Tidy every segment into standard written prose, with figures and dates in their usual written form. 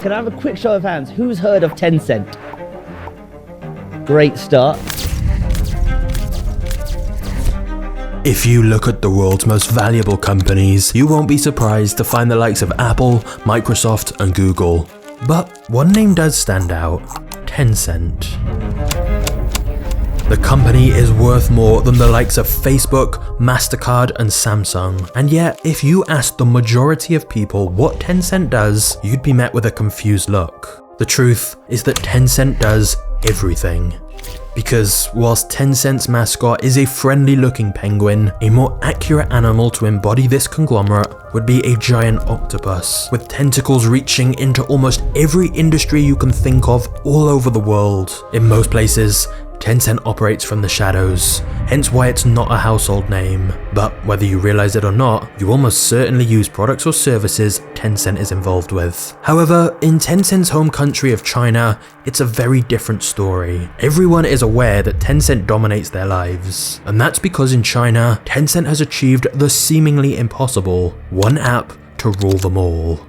can I have a quick show of hands? Who's heard of Tencent? Great start. If you look at the world's most valuable companies, you won't be surprised to find the likes of Apple, Microsoft, and Google. But one name does stand out: Tencent. The company is worth more than the likes of Facebook, MasterCard, and Samsung. And yet, if you ask the majority of people what Tencent does, you'd be met with a confused look. The truth is that Tencent does everything. Because whilst Tencent's mascot is a friendly looking penguin, a more accurate animal to embody this conglomerate would be a giant octopus, with tentacles reaching into almost every industry you can think of all over the world. In most places, Tencent operates from the shadows, hence why it's not a household name. But whether you realize it or not, you almost certainly use products or services Tencent is involved with. However, in Tencent's home country of China, it's a very different story. Everyone is aware that Tencent dominates their lives, and that's because in China, Tencent has achieved the seemingly impossible: one app to rule them all.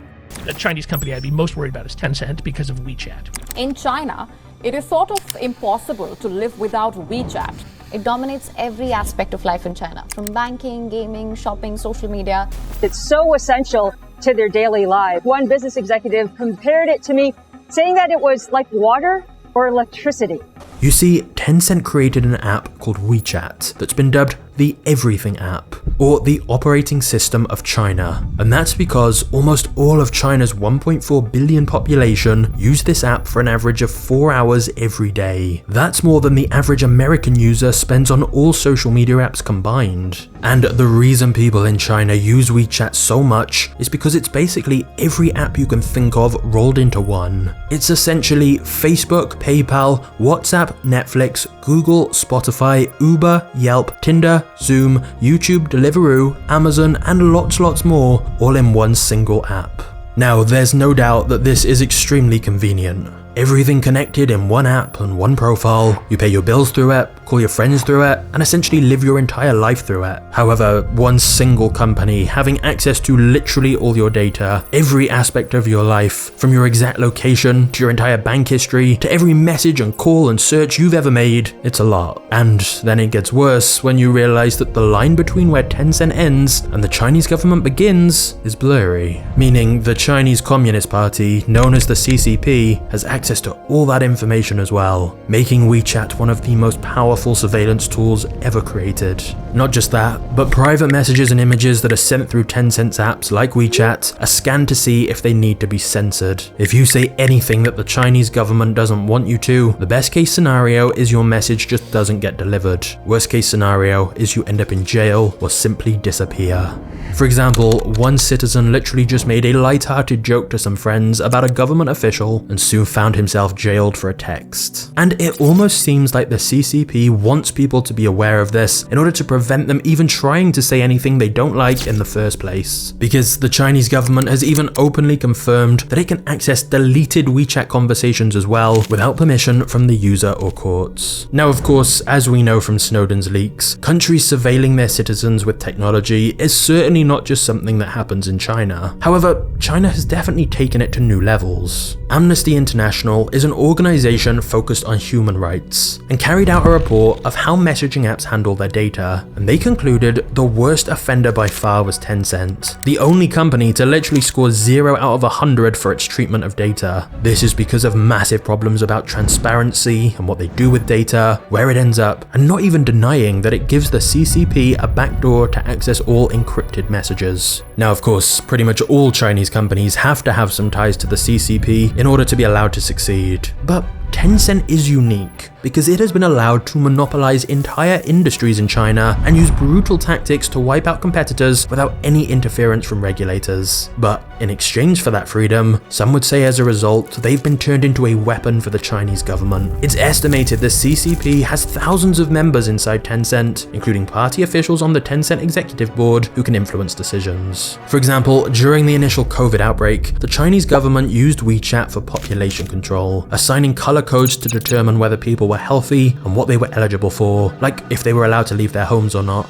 The Chinese company I'd be most worried about is Tencent because of WeChat. In China, it is sort of impossible to live without WeChat. It dominates every aspect of life in China, from banking, gaming, shopping, social media. It's so essential to their daily life. One business executive compared it to me, saying that it was like water or electricity. You see, Tencent created an app called WeChat that's been dubbed the Everything app, or the operating system of China. And that's because almost all of China's 1.4 billion population use this app for an average of 4 hours every day. That's more than the average American user spends on all social media apps combined. And the reason people in China use WeChat so much is because it's basically every app you can think of rolled into one. It's essentially Facebook, PayPal, WhatsApp, Netflix, Google, Spotify, Uber, Yelp, Tinder, Zoom, YouTube, Deliveroo, Amazon, and lots more, all in one single app. Now, there's no doubt that this is extremely convenient. Everything connected in one app and one profile. You pay your bills through it, call your friends through it, and essentially live your entire life through it. However, one single company having access to literally all your data, every aspect of your life, from your exact location to your entire bank history to every message and call and search you've ever made, it's a lot. And then it gets worse when you realize that the line between where Tencent ends and the Chinese government begins is blurry, meaning the Chinese Communist Party, known as the CCP, has access to all that information as well, making WeChat one of the most powerful surveillance tools ever created. Not just that, but private messages and images that are sent through Tencent's apps like WeChat are scanned to see if they need to be censored. If you say anything that the Chinese government doesn't want you to, the best case scenario is your message just doesn't get delivered. Worst case scenario is you end up in jail or simply disappear. For example, one citizen literally just made a light-hearted joke to some friends about a government official and soon found himself jailed for a text. And it almost seems like the CCP wants people to be aware of this in order to prevent them even trying to say anything they don't like in the first place. Because the Chinese government has even openly confirmed that it can access deleted WeChat conversations as well without permission from the user or courts. Now, of course, as we know from Snowden's leaks, countries surveilling their citizens with technology is certainly not just something that happens in China. However, China has definitely taken it to new levels. Amnesty International is an organization focused on human rights and carried out a report of how messaging apps handle their data, and they concluded the worst offender by far was Tencent, the only company to literally score 0 out of 100 for its treatment of data. This is because of massive problems about transparency and what they do with data, where it ends up, and not even denying that it gives the CCP a backdoor to access all encrypted messages. Now, of course, pretty much all Chinese companies have to have some ties to the CCP in order to be allowed to succeed. But Tencent is unique because it has been allowed to monopolize entire industries in China and use brutal tactics to wipe out competitors without any interference from regulators. But in exchange for that freedom, some would say as a result, they've been turned into a weapon for the Chinese government. It's estimated the CCP has thousands of members inside Tencent, including party officials on the Tencent executive board who can influence decisions. For example, during the initial COVID outbreak, the Chinese government used WeChat for population control, assigning color codes to determine whether people were healthy and what they were eligible for, like if they were allowed to leave their homes or not.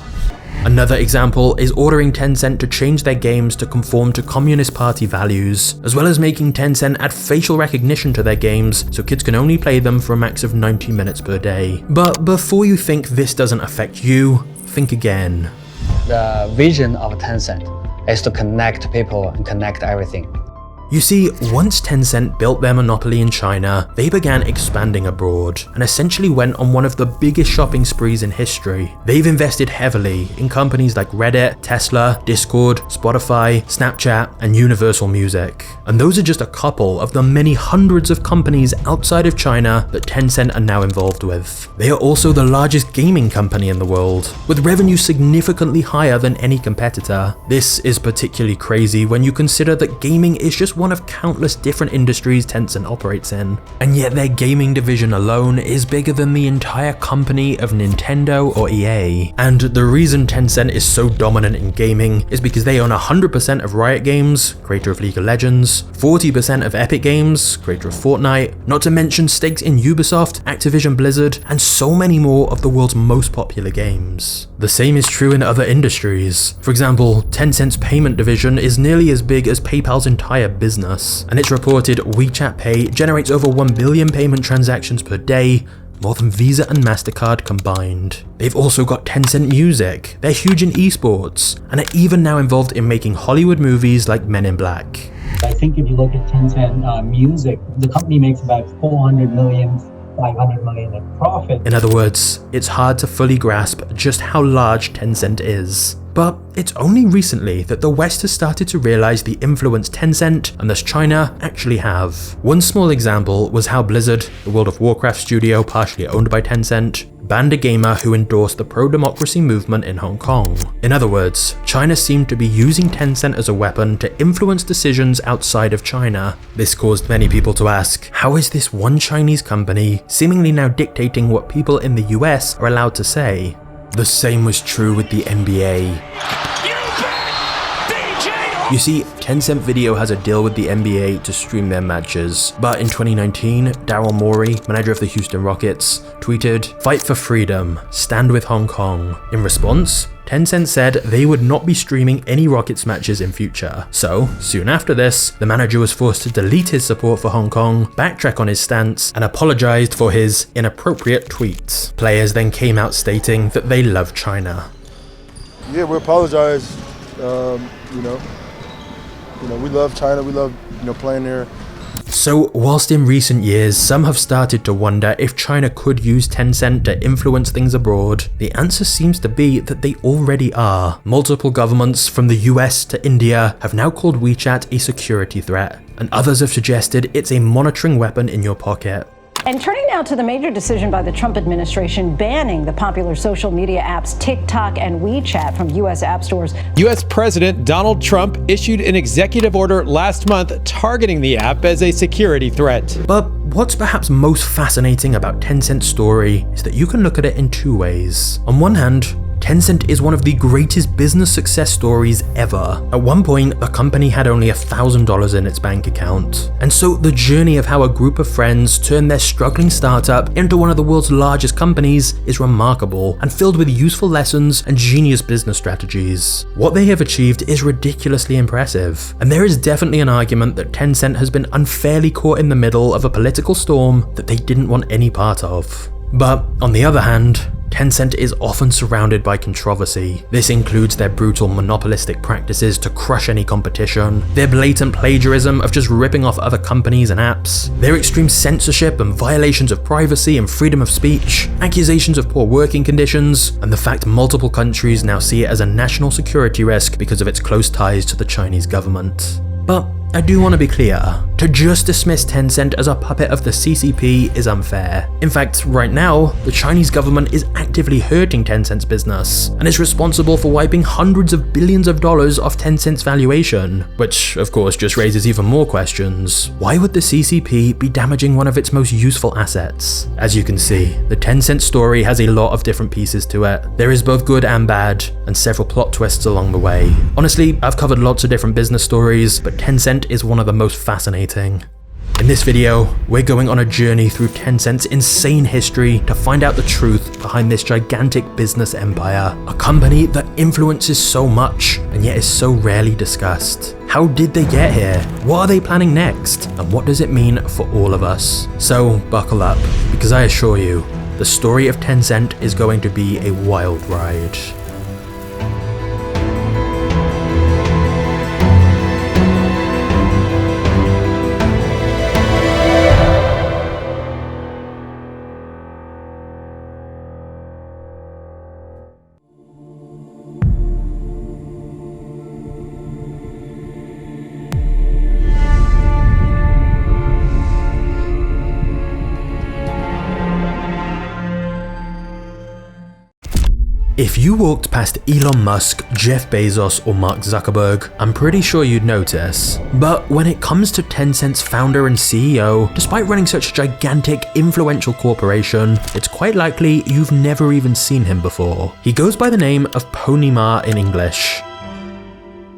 Another example is ordering Tencent to change their games to conform to Communist Party values, as well as making Tencent add facial recognition to their games so kids can only play them for a max of 90 minutes per day. But before you think this doesn't affect you, think again. The vision of Tencent is to connect people and connect everything. You see, once Tencent built their monopoly in China, they began expanding abroad and essentially went on one of the biggest shopping sprees in history. They've invested heavily in companies like Reddit, Tesla, Discord, Spotify, Snapchat, and Universal Music. And those are just a couple of the many hundreds of companies outside of China that Tencent are now involved with. They are also the largest gaming company in the world, with revenue significantly higher than any competitor. This is particularly crazy when you consider that gaming is just one of countless different industries Tencent operates in, and yet their gaming division alone is bigger than the entire company of Nintendo or EA. And the reason Tencent is so dominant in gaming is because they own 100% of Riot Games, creator of League of Legends, 40% of Epic Games, creator of Fortnite, not to mention stakes in Ubisoft, Activision Blizzard, and so many more of the world's most popular games. The same is true in other industries. For example, Tencent's payment division is nearly as big as PayPal's entire business, and it's reported WeChat Pay generates over 1 billion payment transactions per day, more than Visa and MasterCard combined. They've also got Tencent Music, they're huge in esports, and are even now involved in making Hollywood movies like Men in Black. I think if you look at Tencent Music, the company makes about 400 million, 500 million in profit. In other words, it's hard to fully grasp just how large Tencent is. But it's only recently that the West has started to realize the influence Tencent, and thus China, actually have. One small example was how Blizzard, the World of Warcraft studio partially owned by Tencent, banned a gamer who endorsed the pro-democracy movement in Hong Kong. In other words, China seemed to be using Tencent as a weapon to influence decisions outside of China. This caused many people to ask, how is this one Chinese company seemingly now dictating what people in the US are allowed to say? The same was true with the NBA. You see, Tencent Video has a deal with the NBA to stream their matches, but in 2019, Daryl Morey, manager of the Houston Rockets, tweeted, "Fight for freedom, stand with Hong Kong." In response, Tencent said they would not be streaming any Rockets matches in future. So, soon after this, the manager was forced to delete his support for Hong Kong, backtrack on his stance, and apologized for his inappropriate tweets. Players then came out stating that they love China. Yeah, we apologize. We love China. We love, playing there. So, whilst in recent years some have started to wonder if China could use Tencent to influence things abroad, the answer seems to be that they already are. Multiple governments from the US to India have now called WeChat a security threat, and others have suggested it's a monitoring weapon in your pocket. And turning now to the major decision by the Trump administration banning the popular social media apps TikTok and WeChat from U.S. app stores. U.S. President Donald Trump issued an executive order last month targeting the app as a security threat. But what's perhaps most fascinating about Tencent's story is that you can look at it in two ways. On one hand, Tencent is one of the greatest business success stories ever. At one point, the company had only $1,000 in its bank account. And so the journey of how a group of friends turned their struggling startup into one of the world's largest companies is remarkable and filled with useful lessons and genius business strategies. What they have achieved is ridiculously impressive, and there is definitely an argument that Tencent has been unfairly caught in the middle of a political storm that they didn't want any part of. But on the other hand, Tencent is often surrounded by controversy. This includes their brutal monopolistic practices to crush any competition, their blatant plagiarism of just ripping off other companies and apps, their extreme censorship and violations of privacy and freedom of speech, accusations of poor working conditions, and the fact multiple countries now see it as a national security risk because of its close ties to the Chinese government. But I do want to be clear, to just dismiss Tencent as a puppet of the CCP is unfair. In fact, right now, the Chinese government is actively hurting Tencent's business, and is responsible for wiping hundreds of billions of dollars off Tencent's valuation, which of course just raises even more questions. Why would the CCP be damaging one of its most useful assets? As you can see, the Tencent story has a lot of different pieces to it. There is both good and bad, and several plot twists along the way. Honestly, I've covered lots of different business stories, but Tencent is one of the most fascinating. In In this video, we're going on a journey through Tencent's insane history to find out the truth behind this gigantic business empire, a company that influences so much and yet is so rarely discussed. How did they get here? What are they planning next? And what does it mean for all of us? So buckle up, because I assure you, the story of Tencent is going to be a wild ride. If you walked past Elon Musk, Jeff Bezos, or Mark Zuckerberg, I'm pretty sure you'd notice. But when it comes to Tencent's founder and CEO, despite running such a gigantic, influential corporation, it's quite likely you've never even seen him before. He goes by the name of Pony Ma in English.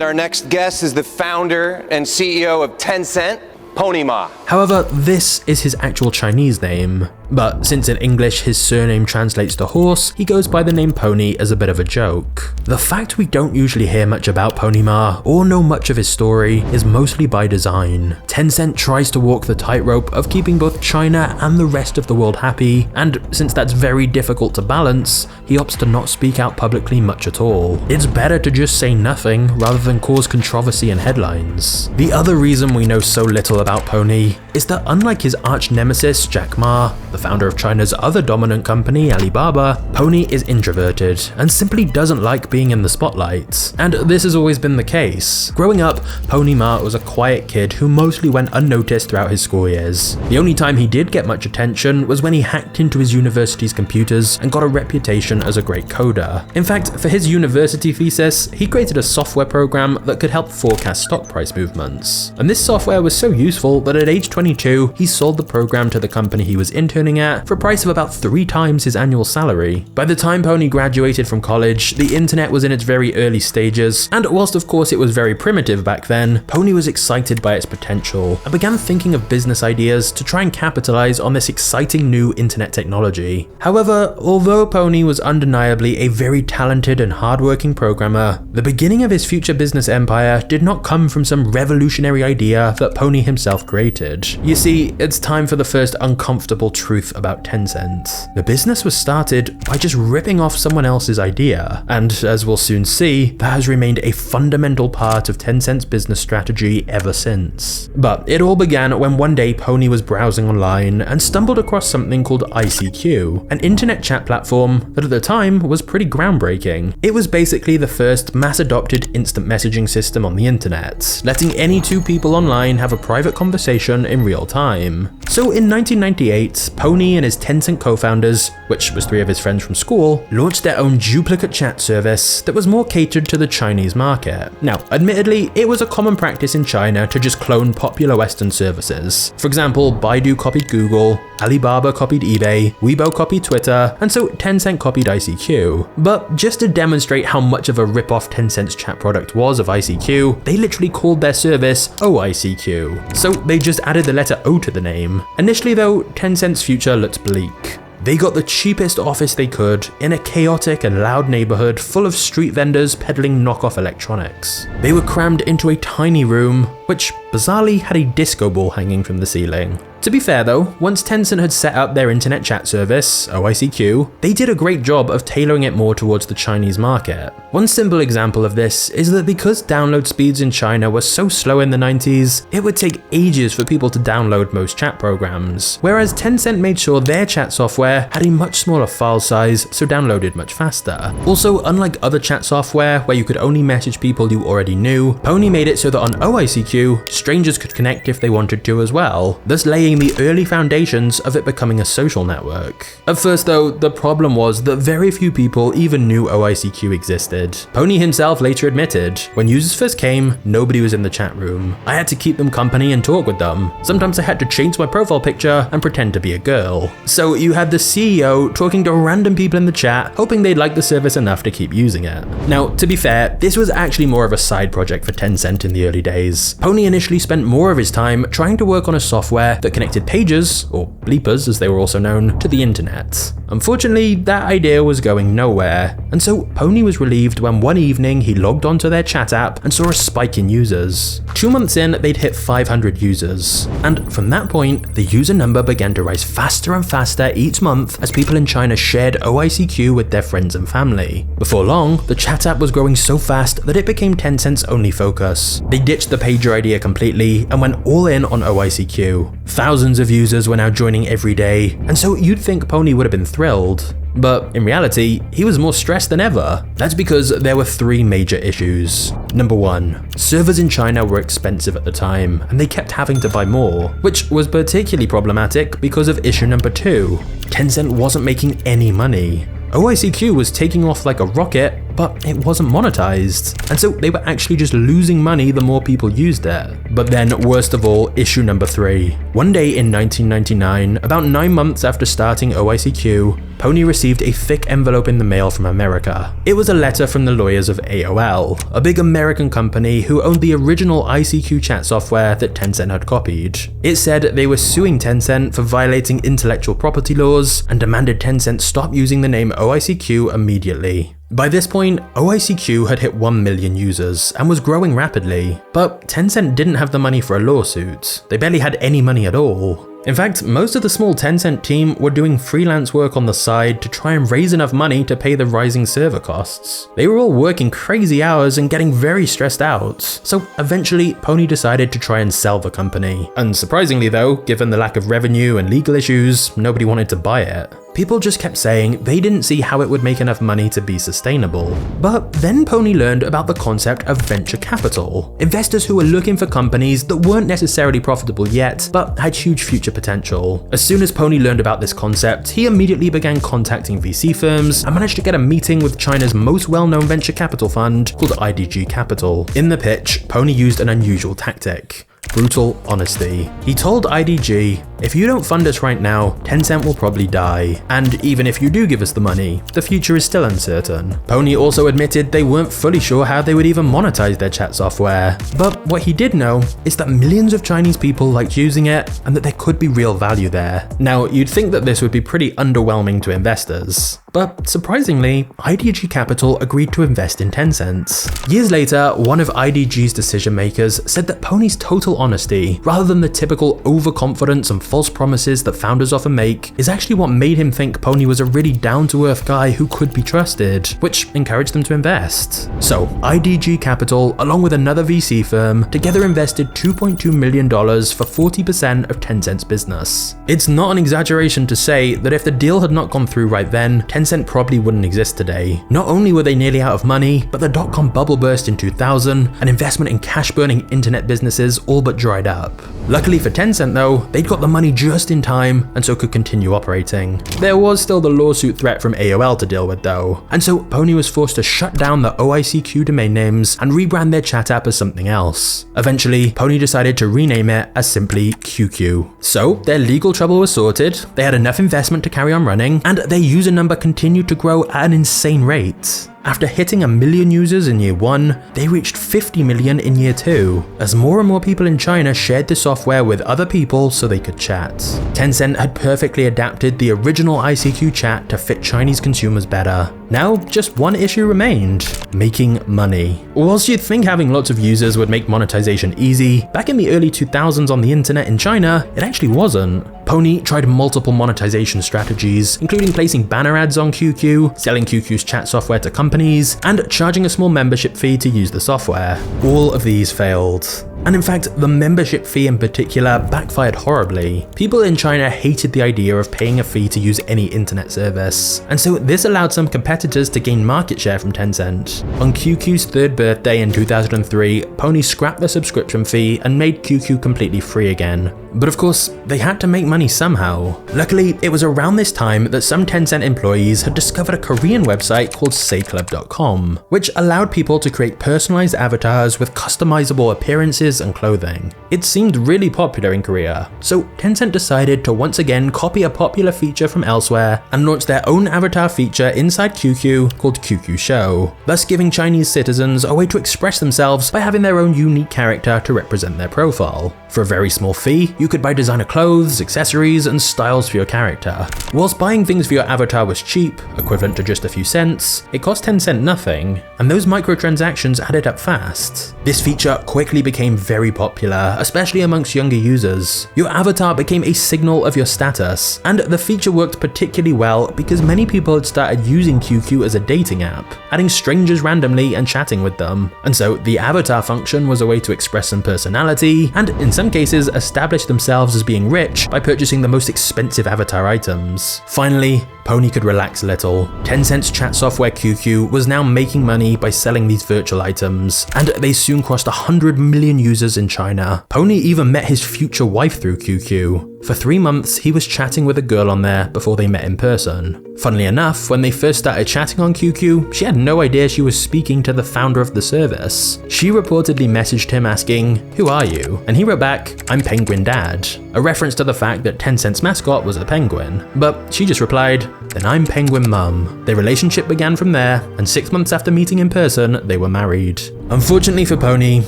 Our next guest is the founder and CEO of Tencent, Pony Ma. However, this is his actual Chinese name. But since in English his surname translates to horse, he goes by the name Pony as a bit of a joke. The fact we don't usually hear much about Pony Ma or know much of his story is mostly by design. Tencent tries to walk the tightrope of keeping both China and the rest of the world happy, and since that's very difficult to balance, he opts to not speak out publicly much at all. It's better to just say nothing rather than cause controversy and headlines. The other reason we know so little about Pony is that unlike his arch nemesis Jack Ma, the founder of China's other dominant company, Alibaba, Pony is introverted and simply doesn't like being in the spotlight. And this has always been the case. Growing up, Pony Ma was a quiet kid who mostly went unnoticed throughout his school years. The only time he did get much attention was when he hacked into his university's computers and got a reputation as a great coder. In fact, for his university thesis, he created a software program that could help forecast stock price movements. And this software was so useful that at age 22, he sold the program to the company he was interning at for a price of about 3 times his annual salary. By the time Pony graduated from college, the internet was in its very early stages, and whilst of course it was very primitive back then, Pony was excited by its potential and began thinking of business ideas to try and capitalize on this exciting new internet technology. However, although Pony was undeniably a very talented and hardworking programmer, the beginning of his future business empire did not come from some revolutionary idea that Pony himself created. You see, it's time for the first uncomfortable truth about Tencent. The business was started by just ripping off someone else's idea, and as we'll soon see, that has remained a fundamental part of Tencent's business strategy ever since. But it all began when one day Pony was browsing online and stumbled across something called ICQ, an internet chat platform that at the time was pretty groundbreaking. It was basically the first mass-adopted instant messaging system on the internet, letting any two people online have a private conversation in real time. So in 1998, Pony and his Tencent co-founders, which was 3 of his friends from school, launched their own duplicate chat service that was more catered to the Chinese market. Now, admittedly, it was a common practice in China to just clone popular Western services. For example, Baidu copied Google, Alibaba copied eBay, Weibo copied Twitter, and so Tencent copied ICQ. But just to demonstrate how much of a rip-off Tencent's chat product was of ICQ, they literally called their service OICQ. So they just added the letter O to the name. Initially though, Tencent's future looked bleak. They got the cheapest office they could in a chaotic and loud neighborhood full of street vendors peddling knockoff electronics. They were crammed into a tiny room, which bizarrely had a disco ball hanging from the ceiling. To be fair though, once Tencent had set up their internet chat service, OICQ, they did a great job of tailoring it more towards the Chinese market. One simple example of this is that because download speeds in China were so slow in the 90s, it would take ages for people to download most chat programs, whereas Tencent made sure their chat software had a much smaller file size, so downloaded much faster. Also, unlike other chat software where you could only message people you already knew, Pony made it so that on OICQ, strangers could connect if they wanted to as well, thus laying the early foundations of it becoming a social network. At first though, the problem was that very few people even knew OICQ existed. Pony himself later admitted, when users first came, nobody was in the chat room. I had to keep them company and talk with them. Sometimes I had to change my profile picture and pretend to be a girl. So you had the CEO talking to random people in the chat, hoping they'd like the service enough to keep using it. Now, to be fair, this was actually more of a side project for Tencent in the early days. Pony initially spent more of his time trying to work on a software that connected pages, or bleepers as they were also known, to the internet. Unfortunately, that idea was going nowhere, and so Pony was relieved when one evening he logged onto their chat app and saw a spike in users. 2 months in, they'd hit 500 users, and from that point, the user number began to rise faster and faster each month as people in China shared OICQ with their friends and family. Before long, the chat app was growing so fast that it became Tencent's only focus. They ditched the pager idea completely and went all in on OICQ. Thousands of users were now joining every day, and so you'd think Pony would have been thrilled. But in reality, he was more stressed than ever. That's because there were 3 major issues. Number 1, servers in China were expensive at the time, and they kept having to buy more, which was particularly problematic because of issue number 2. Tencent wasn't making any money. OICQ was taking off like a rocket, but it wasn't monetized, and so they were actually just losing money the more people used it. But then, worst of all, issue number 3. One day in 1999, about 9 months after starting OICQ, Pony received a thick envelope in the mail from America. It was a letter from the lawyers of AOL, a big American company who owned the original ICQ chat software that Tencent had copied. It said they were suing Tencent for violating intellectual property laws and demanded Tencent stop using the name OICQ immediately. By this point, OICQ had hit 1 million users and was growing rapidly, but Tencent didn't have the money for a lawsuit. They barely had any money at all. In fact, most of the small Tencent team were doing freelance work on the side to try and raise enough money to pay the rising server costs. They were all working crazy hours and getting very stressed out, so eventually Pony decided to try and sell the company. Unsurprisingly though, given the lack of revenue and legal issues, nobody wanted to buy it. People just kept saying they didn't see how it would make enough money to be sustainable. But then Pony learned about the concept of venture capital, investors who were looking for companies that weren't necessarily profitable yet, but had huge future potential. As soon as Pony learned about this concept, he immediately began contacting VC firms and managed to get a meeting with China's most well-known venture capital fund called IDG Capital. In the pitch, Pony used an unusual tactic: brutal honesty. He told IDG, "If you don't fund us right now, Tencent will probably die. And even if you do give us the money, the future is still uncertain." Pony also admitted they weren't fully sure how they would even monetize their chat software. But what he did know is that millions of Chinese people liked using it and that there could be real value there. Now, you'd think that this would be pretty underwhelming to investors. But surprisingly, IDG Capital agreed to invest in Tencent. Years later, one of IDG's decision makers said that Pony's total honesty, rather than the typical overconfidence and false promises that founders often make, is actually what made him think Pony was a really down-to-earth guy who could be trusted, which encouraged them to invest. So, IDG Capital, along with another VC firm, together invested $2.2 million for 40% of Tencent's business. It's not an exaggeration to say that if the deal had not gone through right then, Tencent probably wouldn't exist today. Not only were they nearly out of money, but the dot-com bubble burst in 2000, and investment in cash-burning internet businesses all but dried up. Luckily for Tencent though, they'd got the money just in time and so could continue operating. There was still the lawsuit threat from AOL to deal with though, and so Pony was forced to shut down the OICQ domain names and rebrand their chat app as something else. Eventually, Pony decided to rename it as simply QQ. So their legal trouble was sorted, they had enough investment to carry on running, and their user number continued to grow at an insane rate. After hitting 1 million users in year 1, they reached 50 million in year 2, as more and more people in China shared the software with other people so they could chat. Tencent had perfectly adapted the original ICQ chat to fit Chinese consumers better. Now, just one issue remained: making money. Whilst you'd think having lots of users would make monetization easy, back in the early 2000s on the internet in China, it actually wasn't. Pony tried multiple monetization strategies, including placing banner ads on QQ, selling QQ's chat software to companies, and charging a small membership fee to use the software. All of these failed. And in fact, the membership fee in particular backfired horribly. People in China hated the idea of paying a fee to use any internet service, and so this allowed some competitors to gain market share from Tencent. On QQ's 3rd birthday in 2003, Pony scrapped the subscription fee and made QQ completely free again. But of course, they had to make money somehow. Luckily, it was around this time that some Tencent employees had discovered a Korean website called sayclub.com, which allowed people to create personalized avatars with customizable appearances and clothing. It seemed really popular in Korea, so Tencent decided to once again copy a popular feature from elsewhere and launch their own avatar feature inside QQ called QQ Show, thus giving Chinese citizens a way to express themselves by having their own unique character to represent their profile. For a very small fee, you could buy designer clothes, accessories, and styles for your character. Whilst buying things for your avatar was cheap, equivalent to just a few cents, it cost Tencent nothing, and those microtransactions added up fast. This feature quickly became very popular, especially amongst younger users. Your avatar became a signal of your status, and the feature worked particularly well because many people had started using QQ as a dating app, adding strangers randomly and chatting with them. And so the avatar function was a way to express some personality, and in some cases establish themselves as being rich by purchasing the most expensive avatar items. Finally, Pony could relax a little. Tencent's chat software QQ was now making money by selling these virtual items, and they soon crossed 100 million users in China. Pony even met his future wife through QQ. For 3 months, he was chatting with a girl on there before they met in person. Funnily enough, when they first started chatting on QQ, she had no idea she was speaking to the founder of the service. She reportedly messaged him asking, "Who are you?" And he wrote back, "I'm Penguin Dad," a reference to the fact that Tencent's mascot was a penguin. But she just replied, "Then I'm Penguin Mum." Their relationship began from there, and 6 months after meeting in person, they were married. Unfortunately for Pony,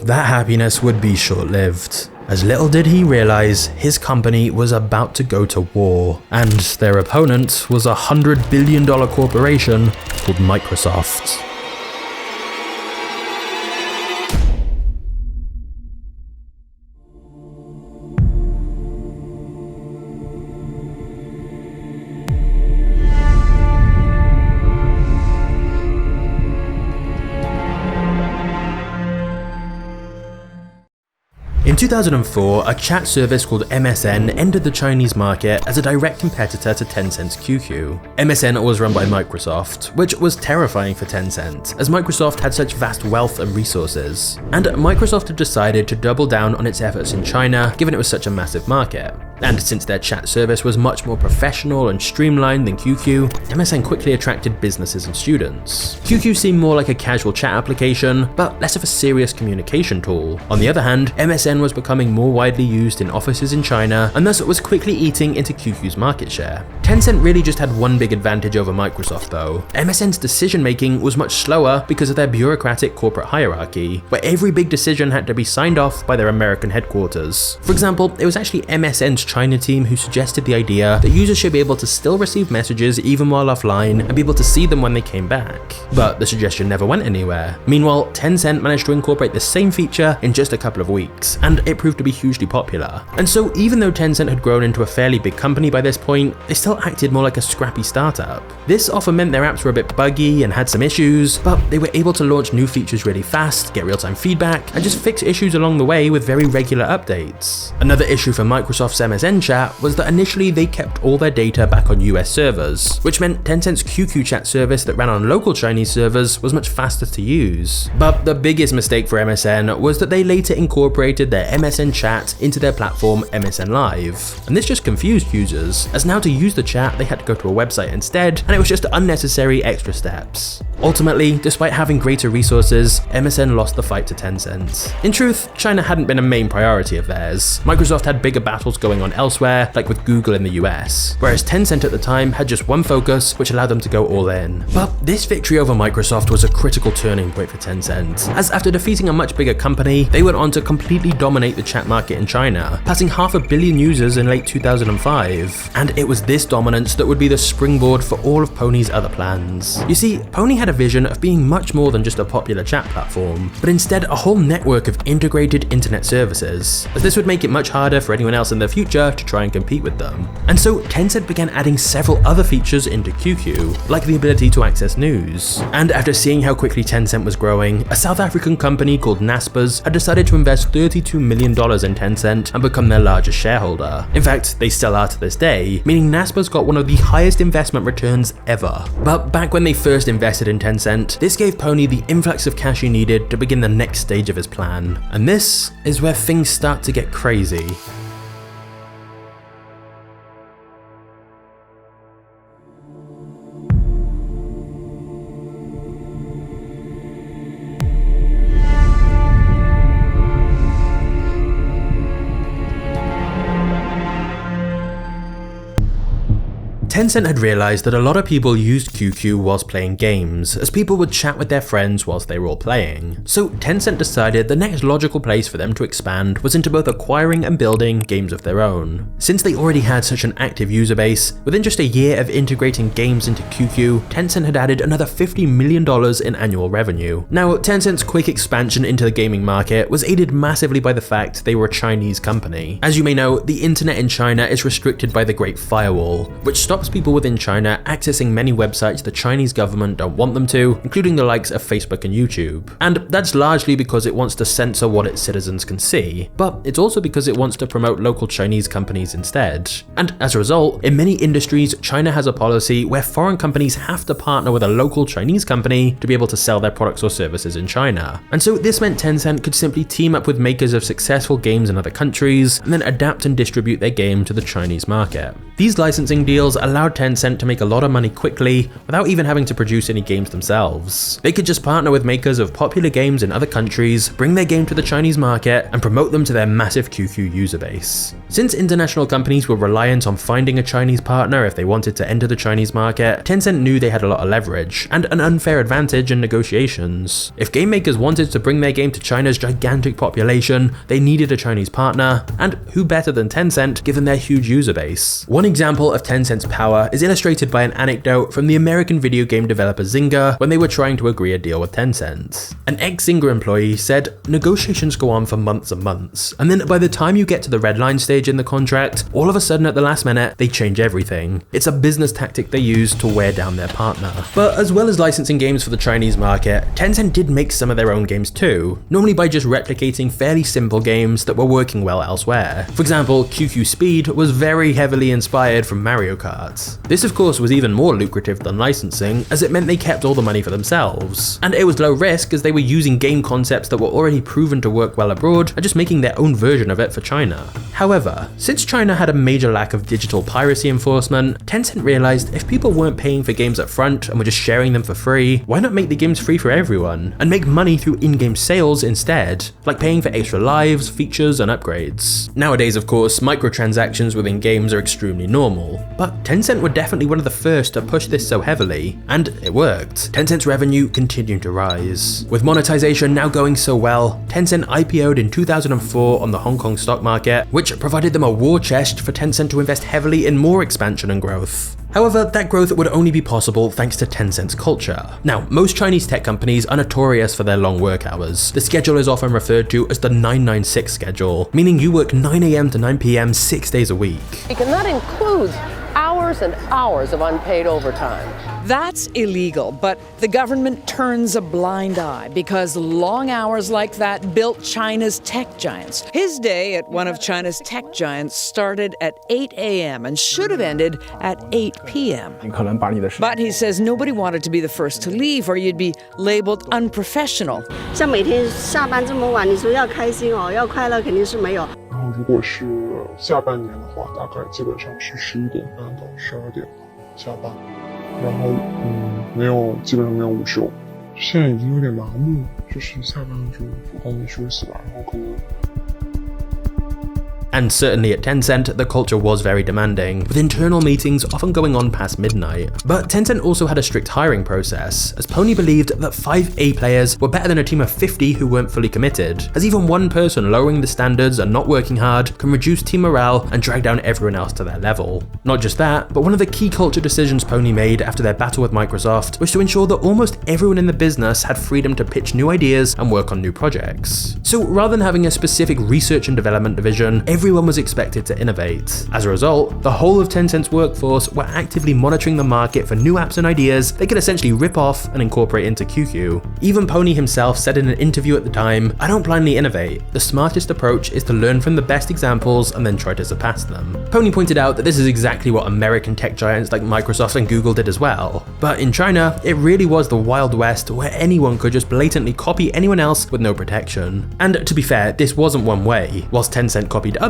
that happiness would be short-lived, as little did he realize his company was about to go to war, and their opponent was a $100 billion corporation called Microsoft. In 2004, a chat service called MSN entered the Chinese market as a direct competitor to Tencent's QQ. MSN was run by Microsoft, which was terrifying for Tencent, as Microsoft had such vast wealth and resources. And Microsoft had decided to double down on its efforts in China, given it was such a massive market. And since their chat service was much more professional and streamlined than QQ, MSN quickly attracted businesses and students. QQ seemed more like a casual chat application, but less of a serious communication tool. On the other hand, MSN was becoming more widely used in offices in China, and thus it was quickly eating into QQ's market share. Tencent really just had one big advantage over Microsoft though. MSN's decision making was much slower because of their bureaucratic corporate hierarchy, where every big decision had to be signed off by their American headquarters. For example, it was actually MSN's China team who suggested the idea that users should be able to still receive messages even while offline and be able to see them when they came back. But the suggestion never went anywhere. Meanwhile, Tencent managed to incorporate the same feature in just a couple of weeks, and it proved to be hugely popular. And so even though Tencent had grown into a fairly big company by this point, they still acted more like a scrappy startup. This often meant their apps were a bit buggy and had some issues, but they were able to launch new features really fast, get real-time feedback, and just fix issues along the way with very regular updates. Another issue for Microsoft's MSN chat was that initially they kept all their data back on US servers, which meant Tencent's QQ chat service that ran on local Chinese servers was much faster to use. But the biggest mistake for MSN was that they later incorporated their MSN chat into their platform MSN Live. And this just confused users, as now to use the chat they had to go to a website instead, and it was just unnecessary extra steps. Ultimately, despite having greater resources, MSN lost the fight to Tencent. In truth, China hadn't been a main priority of theirs. Microsoft had bigger battles going on elsewhere, like with Google in the US, whereas Tencent at the time had just one focus, which allowed them to go all in. But this victory over Microsoft was a critical turning point for Tencent, as after defeating a much bigger company, they went on to completely dominate the chat market in China, passing 500 million users in late 2005. And it was this dominance that would be the springboard for all of Pony's other plans. You see, Pony had a vision of being much more than just a popular chat platform, but instead a whole network of integrated internet services, as this would make it much harder for anyone else in the future to try and compete with them. And so Tencent began adding several other features into QQ, like the ability to access news. And after seeing how quickly Tencent was growing, a South African company called Naspers had decided to invest $32 million in Tencent and become their largest shareholder. In fact, they still are to this day, meaning Naspers got one of the highest investment returns ever. But back when they first invested in Tencent, this gave Pony the influx of cash he needed to begin the next stage of his plan. And this is where things start to get crazy. Tencent had realized that a lot of people used QQ whilst playing games, as people would chat with their friends whilst they were all playing. So Tencent decided the next logical place for them to expand was into both acquiring and building games of their own. Since they already had such an active user base, within just a year of integrating games into QQ, Tencent had added another $50 million in annual revenue. Now, Tencent's quick expansion into the gaming market was aided massively by the fact they were a Chinese company. As you may know, the internet in China is restricted by the Great Firewall, which stops people within China accessing many websites the Chinese government don't want them to, including the likes of Facebook and YouTube. And that's largely because it wants to censor what its citizens can see, but it's also because it wants to promote local Chinese companies instead. And as a result, in many industries, China has a policy where foreign companies have to partner with a local Chinese company to be able to sell their products or services in China. And so this meant Tencent could simply team up with makers of successful games in other countries and then adapt and distribute their game to the Chinese market. These licensing deals allowed Tencent to make a lot of money quickly without even having to produce any games themselves. They could just partner with makers of popular games in other countries, bring their game to the Chinese market, and promote them to their massive QQ user base. Since international companies were reliant on finding a Chinese partner if they wanted to enter the Chinese market, Tencent knew they had a lot of leverage and an unfair advantage in negotiations. If game makers wanted to bring their game to China's gigantic population, they needed a Chinese partner, and who better than Tencent given their huge user base? One example of Tencent's power is illustrated by an anecdote from the American video game developer Zynga when they were trying to agree a deal with Tencent. An ex-Zynga employee said, "Negotiations go on for months and months, and then by the time you get to the red line stage in the contract, all of a sudden at the last minute, they change everything. It's a business tactic they use to wear down their partner." But as well as licensing games for the Chinese market, Tencent did make some of their own games too, normally by just replicating fairly simple games that were working well elsewhere. For example, QQ Speed was very heavily inspired from Mario Kart. This of course was even more lucrative than licensing, as it meant they kept all the money for themselves. And it was low risk as they were using game concepts that were already proven to work well abroad and just making their own version of it for China. However, since China had a major lack of digital piracy enforcement, Tencent realized if people weren't paying for games up front and were just sharing them for free, why not make the games free for everyone and make money through in-game sales instead, like paying for extra lives, features, and upgrades. Nowadays, of course, microtransactions within games are extremely normal, but Tencent were definitely one of the first to push this so heavily, and it worked. Tencent's revenue continued to rise. With monetization now going so well, Tencent IPO'd in 2004 on the Hong Kong stock market, which provided them a war chest for Tencent to invest heavily in more expansion and growth. However, that growth would only be possible thanks to Tencent's culture. Now, most Chinese tech companies are notorious for their long work hours. The schedule is often referred to as the 996 schedule, meaning you work 9 AM to 9 PM 6 days a week. And that includes hours and hours of unpaid overtime. That's illegal, but the government turns a blind eye because long hours like that built China's tech giants. His day at one of China's tech giants started at 8 AM and should have ended at 8 PM. But he says nobody wanted to be the first to leave or you'd be labeled unprofessional. 像每天下班这么晚，你说要开心哦，要快乐肯定是没有。然后如果是下半年的话，大概基本上是11点半到12点下班，然后基本上没有午休，现在已经有点麻木，就是下班了就早点休息吧，然后可能。And certainly at Tencent, the culture was very demanding, with internal meetings often going on past midnight. But Tencent also had a strict hiring process, as Pony believed that 5 A players were better than a team of 50 who weren't fully committed, as even one person lowering the standards and not working hard can reduce team morale and drag down everyone else to their level. Not just that, but one of the key culture decisions Pony made after their battle with Microsoft was to ensure that almost everyone in the business had freedom to pitch new ideas and work on new projects. So rather than having a specific research and development division, everyone was expected to innovate. As a result, the whole of Tencent's workforce were actively monitoring the market for new apps and ideas they could essentially rip off and incorporate into QQ. Even Pony himself said in an interview at the time, "I don't blindly innovate. The smartest approach is to learn from the best examples and then try to surpass them." Pony pointed out that this is exactly what American tech giants like Microsoft and Google did as well. But in China, it really was the Wild West where anyone could just blatantly copy anyone else with no protection. And to be fair, this wasn't one way. Whilst Tencent copied others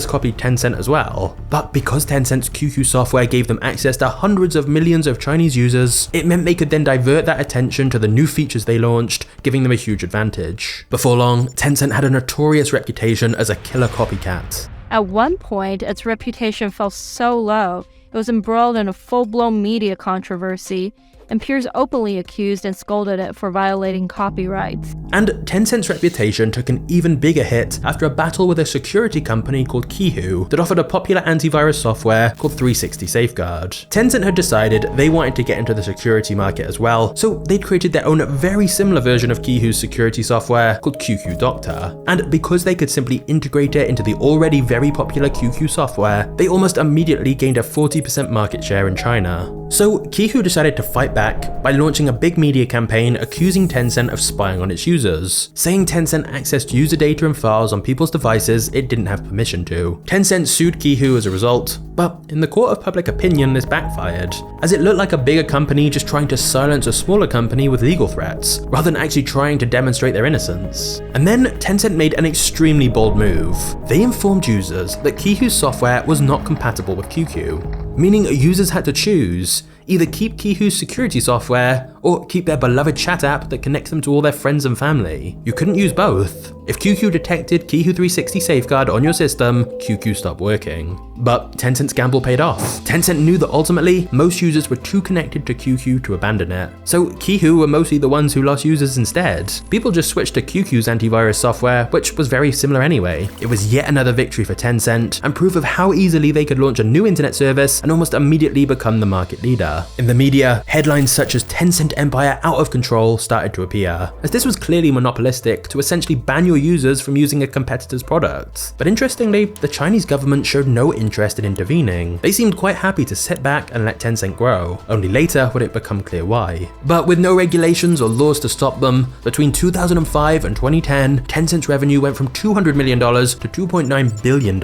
copied Tencent as well. But because Tencent's QQ software gave them access to hundreds of millions of Chinese users, it meant they could then divert that attention to the new features they launched, giving them a huge advantage. Before long, Tencent had a notorious reputation as a killer copycat. At one point, its reputation fell so low, it was embroiled in a full-blown media controversy, and peers openly accused and scolded it for violating copyrights. And Tencent's reputation took an even bigger hit after a battle with a security company called Qihoo that offered a popular antivirus software called 360 Safeguard. Tencent had decided they wanted to get into the security market as well, so they'd created their own very similar version of Qihoo's security software called QQ Doctor. And because they could simply integrate it into the already very popular QQ software, they almost immediately gained a 40% market share in China. So Qihoo decided to fight back by launching a big media campaign accusing Tencent of spying on its users, saying Tencent accessed user data and files on people's devices it didn't have permission to. Tencent sued Qihoo as a result, but in the court of public opinion this backfired, as it looked like a bigger company just trying to silence a smaller company with legal threats, rather than actually trying to demonstrate their innocence. And then Tencent made an extremely bold move. They informed users that Qihoo's software was not compatible with QQ, meaning users had to choose either keep Qihoo's security software or keep their beloved chat app that connects them to all their friends and family. You couldn't use both. If QQ detected Qihoo 360 Safeguard on your system, QQ stopped working. But Tencent's gamble paid off. Tencent knew that ultimately, most users were too connected to QQ to abandon it. So Qihoo were mostly the ones who lost users instead. People just switched to QQ's antivirus software, which was very similar anyway. It was yet another victory for Tencent, and proof of how easily they could launch a new internet service and almost immediately become the market leader. In the media, headlines such as Tencent empire out of control started to appear, as this was clearly monopolistic to essentially ban your users from using a competitor's product. But interestingly, the Chinese government showed no interest in intervening. They seemed quite happy to sit back and let Tencent grow. Only later would it become clear why. But with no regulations or laws to stop them, between 2005 and 2010, Tencent's revenue went from $200 million to $2.9 billion.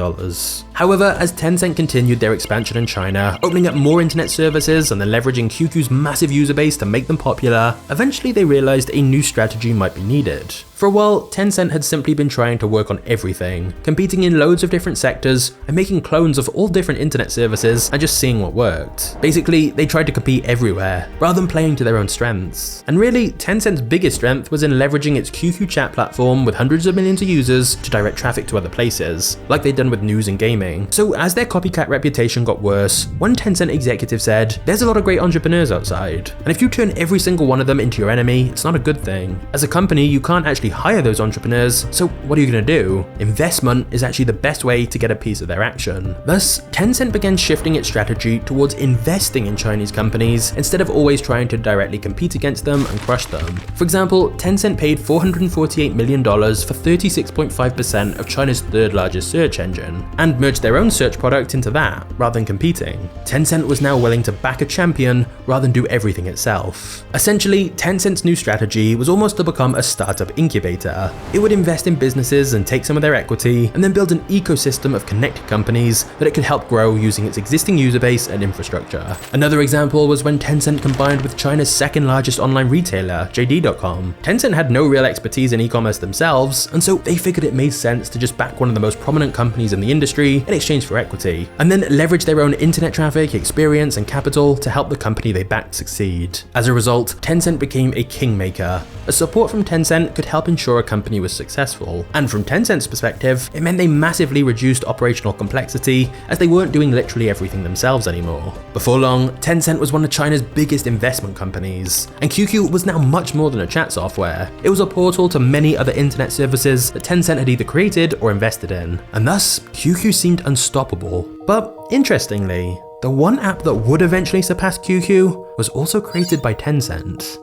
However, as Tencent continued their expansion in China, opening up more internet services and then leveraging QQ's massive user base to make them popular, eventually they realized a new strategy might be needed. For a while, Tencent had simply been trying to work on everything, competing in loads of different sectors and making clones of all different internet services and just seeing what worked. Basically, they tried to compete everywhere, rather than playing to their own strengths. And really, Tencent's biggest strength was in leveraging its QQ chat platform with hundreds of millions of users to direct traffic to other places, like they'd done with news and gaming. So as their copycat reputation got worse, one Tencent executive said, "There's a lot of great entrepreneurs outside, and if you turn every single one of them into your enemy, it's not a good thing. As a company, you can't actually hire those entrepreneurs, so what are you going to do? Investment is actually the best way to get a piece of their action." Thus, Tencent began shifting its strategy towards investing in Chinese companies instead of always trying to directly compete against them and crush them. For example, Tencent paid $448 million for 36.5% of China's third largest search engine, and merged their own search product into that, rather than competing. Tencent was now willing to back a champion rather than do everything itself. Essentially, Tencent's new strategy was almost to become a startup incubator. It would invest in businesses and take some of their equity, and then build an ecosystem of connected companies that it could help grow using its existing user base and infrastructure. Another example was when Tencent combined with China's second largest online retailer, JD.com. Tencent had no real expertise in e-commerce themselves, and so they figured it made sense to just back one of the most prominent companies in the industry in exchange for equity, and then leverage their own internet traffic, experience, and capital to help the company they backed succeed. As a result, Tencent became a kingmaker. As support from Tencent could help ensure a company was successful, and from Tencent's perspective, it meant they massively reduced operational complexity as they weren't doing literally everything themselves anymore. Before long, Tencent was one of China's biggest investment companies, and QQ was now much more than a chat software. It was a portal to many other internet services that Tencent had either created or invested in, and thus QQ seemed unstoppable. But interestingly, the one app that would eventually surpass QQ was also created by Tencent.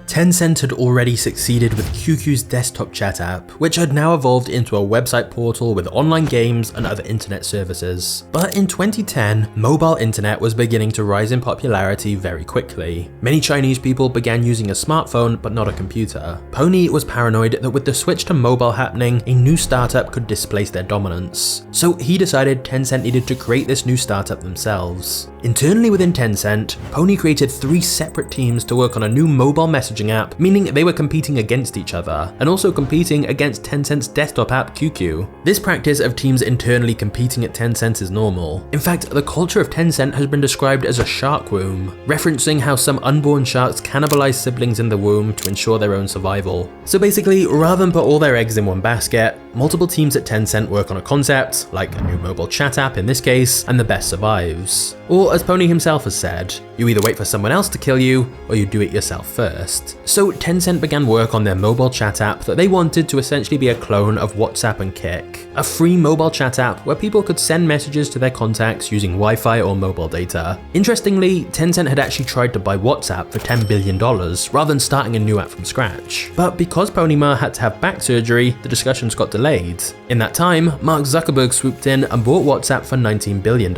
Tencent had already succeeded with QQ's desktop chat app, which had now evolved into a website portal with online games and other internet services. But in 2010, mobile internet was beginning to rise in popularity very quickly. Many Chinese people began using a smartphone but not a computer. Pony was paranoid that with the switch to mobile happening, a new startup could displace their dominance. So he decided Tencent needed to create this new startup themselves. Internally within Tencent, Pony created 3 separate teams to work on a new mobile messaging publishing app, meaning they were competing against each other, and also competing against Tencent's desktop app QQ. This practice of teams internally competing at Tencent is normal. In fact, the culture of Tencent has been described as a shark womb, referencing how some unborn sharks cannibalize siblings in the womb to ensure their own survival. So basically, rather than put all their eggs in one basket, multiple teams at Tencent work on a concept, like a new mobile chat app in this case, and the best survives. Or as Pony himself has said, you either wait for someone else to kill you, or you do it yourself first. So Tencent began work on their mobile chat app that they wanted to essentially be a clone of WhatsApp and Kik, a free mobile chat app where people could send messages to their contacts using Wi-Fi or mobile data. Interestingly, Tencent had actually tried to buy WhatsApp for $10 billion rather than starting a new app from scratch. But because Pony Ma had to have back surgery, the discussions got delayed. In that time, Mark Zuckerberg swooped in and bought WhatsApp for $19 billion.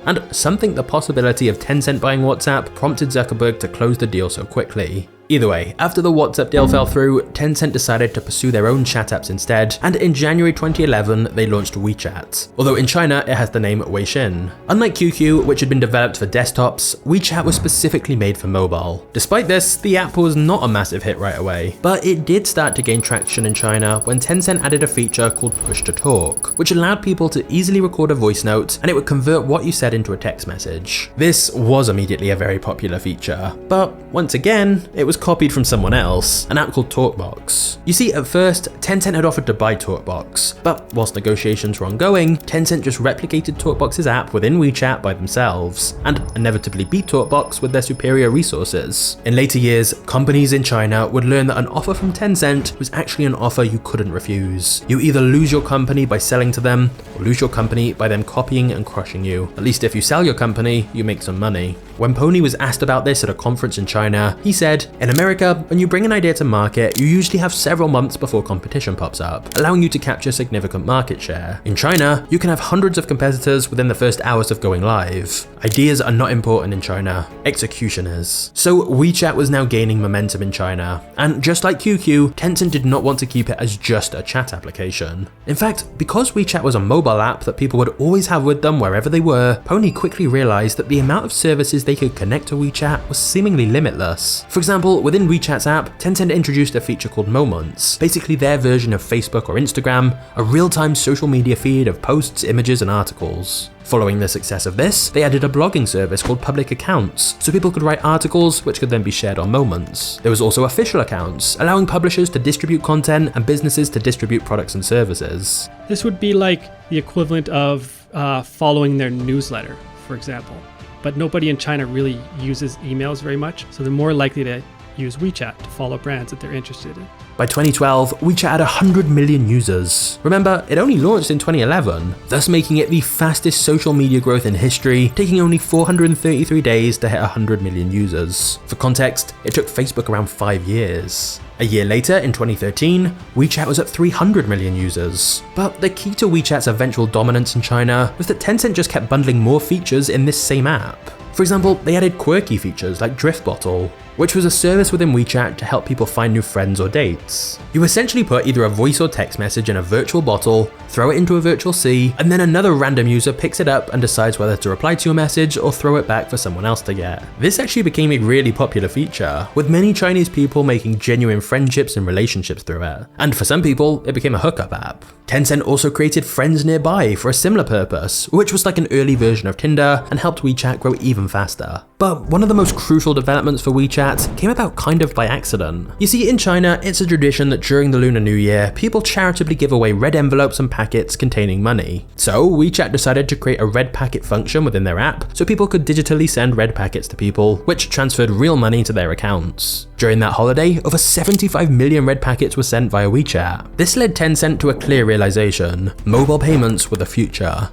And some think the possibility of Tencent buying WhatsApp prompted Zuckerberg to close the deal so quickly. Either way, after the WhatsApp deal fell through, Tencent decided to pursue their own chat apps instead, and in January 2011, they launched WeChat. Although in China, it has the name Weixin. Unlike QQ, which had been developed for desktops, WeChat was specifically made for mobile. Despite this, the app was not a massive hit right away, but it did start to gain traction in China when Tencent added a feature called Push to Talk, which allowed people to easily record a voice note, and it would convert what you said into a text message. This was immediately a very popular feature, but once again, it was copied from someone else, an app called TalkBox. You see, at first, Tencent had offered to buy TalkBox, but whilst negotiations were ongoing, Tencent just replicated TalkBox's app within WeChat by themselves, and inevitably beat TalkBox with their superior resources. In later years, companies in China would learn that an offer from Tencent was actually an offer you couldn't refuse. You either lose your company by selling to them, or lose your company by them copying and crushing you. At least if you sell your company, you make some money. When Pony was asked about this at a conference in China, he said, "In America, when you bring an idea to market, you usually have several months before competition pops up, allowing you to capture significant market share. In China, you can have hundreds of competitors within the first hours of going live. Ideas are not important in China, execution is." So WeChat was now gaining momentum in China, and just like QQ, Tencent did not want to keep it as just a chat application. In fact, because WeChat was a mobile app that people would always have with them wherever they were, Pony quickly realized that the amount of services they could connect to WeChat was seemingly limitless. For example, within WeChat's app, Tencent introduced a feature called Moments, basically their version of Facebook or Instagram, a real-time social media feed of posts, images, and articles. Following the success of this, they added a blogging service called Public Accounts, so people could write articles which could then be shared on Moments. There was also official accounts, allowing publishers to distribute content and businesses to distribute products and services. This would be like the equivalent of following their newsletter, for example. But nobody in China really uses emails very much, so they're more likely to use WeChat to follow brands that they're interested in. By 2012, WeChat had 100 million users. Remember, it only launched in 2011, thus making it the fastest social media growth in history, taking only 433 days to hit 100 million users. For context, it took Facebook around 5 years. A year later, in 2013, WeChat was at 300 million users. But the key to WeChat's eventual dominance in China was that Tencent just kept bundling more features in this same app. For example, they added quirky features like Drift Bottle, which was a service within WeChat to help people find new friends or dates. You essentially put either a voice or text message in a virtual bottle, throw it into a virtual sea, and then another random user picks it up and decides whether to reply to your message or throw it back for someone else to get. This actually became a really popular feature, with many Chinese people making genuine friendships and relationships through it. And for some people, it became a hookup app. Tencent also created Friends Nearby for a similar purpose, which was like an early version of Tinder and helped WeChat grow even faster. But one of the most crucial developments for WeChat came about kind of by accident. You see, in China, it's a tradition that during the Lunar New Year, people charitably give away red envelopes and packets containing money. So WeChat decided to create a red packet function within their app so people could digitally send red packets to people, which transferred real money to their accounts. During that holiday, over 75 million red packets were sent via WeChat. This led Tencent to a clear realization: mobile payments were the future.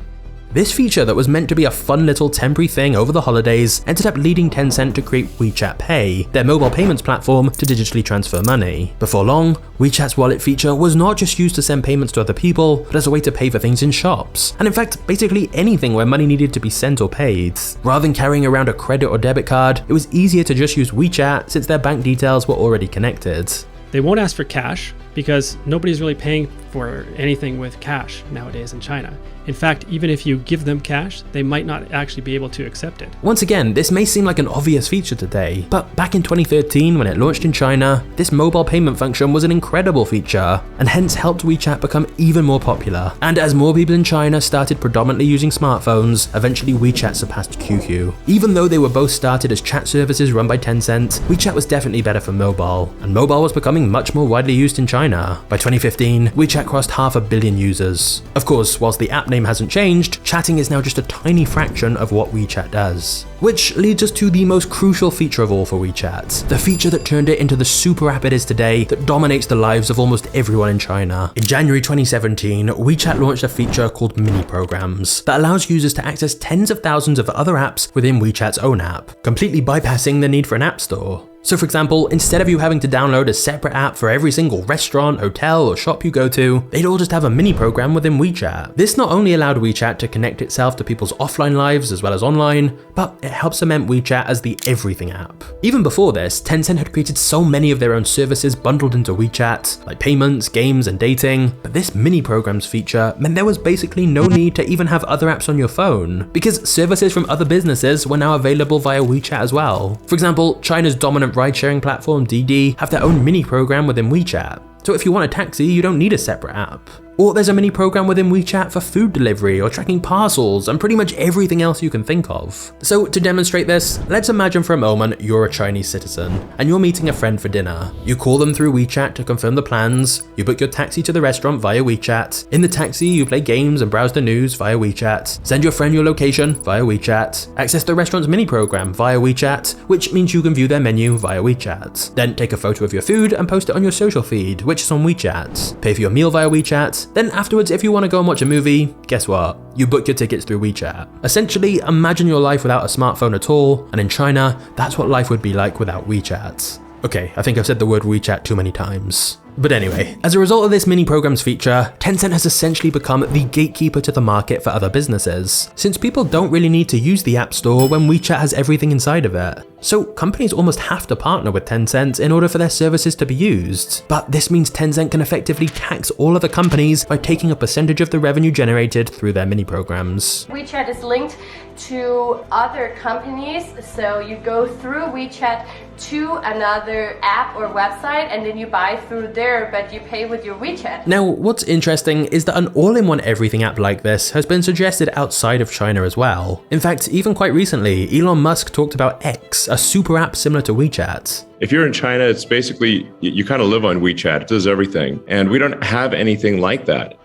This feature that was meant to be a fun little temporary thing over the holidays ended up leading Tencent to create WeChat Pay, their mobile payments platform to digitally transfer money. Before long, WeChat's wallet feature was not just used to send payments to other people, but as a way to pay for things in shops, and in fact, basically anything where money needed to be sent or paid. Rather than carrying around a credit or debit card, it was easier to just use WeChat since their bank details were already connected. They won't ask for cash, because nobody's really paying for anything with cash nowadays in China. In fact, even if you give them cash, they might not actually be able to accept it. Once again, this may seem like an obvious feature today, but back in 2013 when it launched in China, this mobile payment function was an incredible feature, and hence helped WeChat become even more popular. And as more people in China started predominantly using smartphones, eventually WeChat surpassed QQ. Even though they were both started as chat services run by Tencent, WeChat was definitely better for mobile, and mobile was becoming much more widely used in China. By 2015, WeChat crossed 500 million users. Of course, whilst the app name hasn't changed, chatting is now just a tiny fraction of what WeChat does. Which leads us to the most crucial feature of all for WeChat, the feature that turned it into the super app it is today that dominates the lives of almost everyone in China. In January 2017, WeChat launched a feature called Mini Programs that allows users to access tens of thousands of other apps within WeChat's own app, completely bypassing the need for an app store. So for example, instead of you having to download a separate app for every single restaurant, hotel, or shop you go to, they'd all just have a mini program within WeChat. This not only allowed WeChat to connect itself to people's offline lives as well as online, but it helped cement WeChat as the everything app. Even before this, Tencent had created so many of their own services bundled into WeChat, like payments, games, and dating, but this mini programs feature meant there was basically no need to even have other apps on your phone, because services from other businesses were now available via WeChat as well. For example, China's dominant ride-sharing platform Didi have their own mini program within WeChat. So if you want a taxi, you don't need a separate app. Or there's a mini program within WeChat for food delivery or tracking parcels and pretty much everything else you can think of. So to demonstrate this, let's imagine for a moment you're a Chinese citizen and you're meeting a friend for dinner. You call them through WeChat to confirm the plans, you book your taxi to the restaurant via WeChat. In the taxi, you play games and browse the news via WeChat, send your friend your location via WeChat, access the restaurant's mini program via WeChat, which means you can view their menu via WeChat. Then take a photo of your food and post it on your social feed, which is on WeChat. Pay for your meal via WeChat. Then afterwards, if you want to go and watch a movie, guess what? You book your tickets through WeChat. Essentially, imagine your life without a smartphone at all, and in China, that's what life would be like without WeChat. Okay, I think I've said the word WeChat too many times. But anyway, as a result of this mini programs feature, Tencent has essentially become the gatekeeper to the market for other businesses, since people don't really need to use the App Store when WeChat has everything inside of it. So companies almost have to partner with Tencent in order for their services to be used. But this means Tencent can effectively tax all other companies by taking a percentage of the revenue generated through their mini programs. WeChat is linked to other companies, so you go through WeChat to another app or website and then you buy through there, but you pay with your WeChat. Now, what's interesting is that an all-in-one everything app like this has been suggested outside of China as well. In fact, even quite recently, Elon Musk talked about X, a super app similar to WeChat. If you're in China, it's basically, you kind of live on WeChat, it does everything. And we don't have anything like that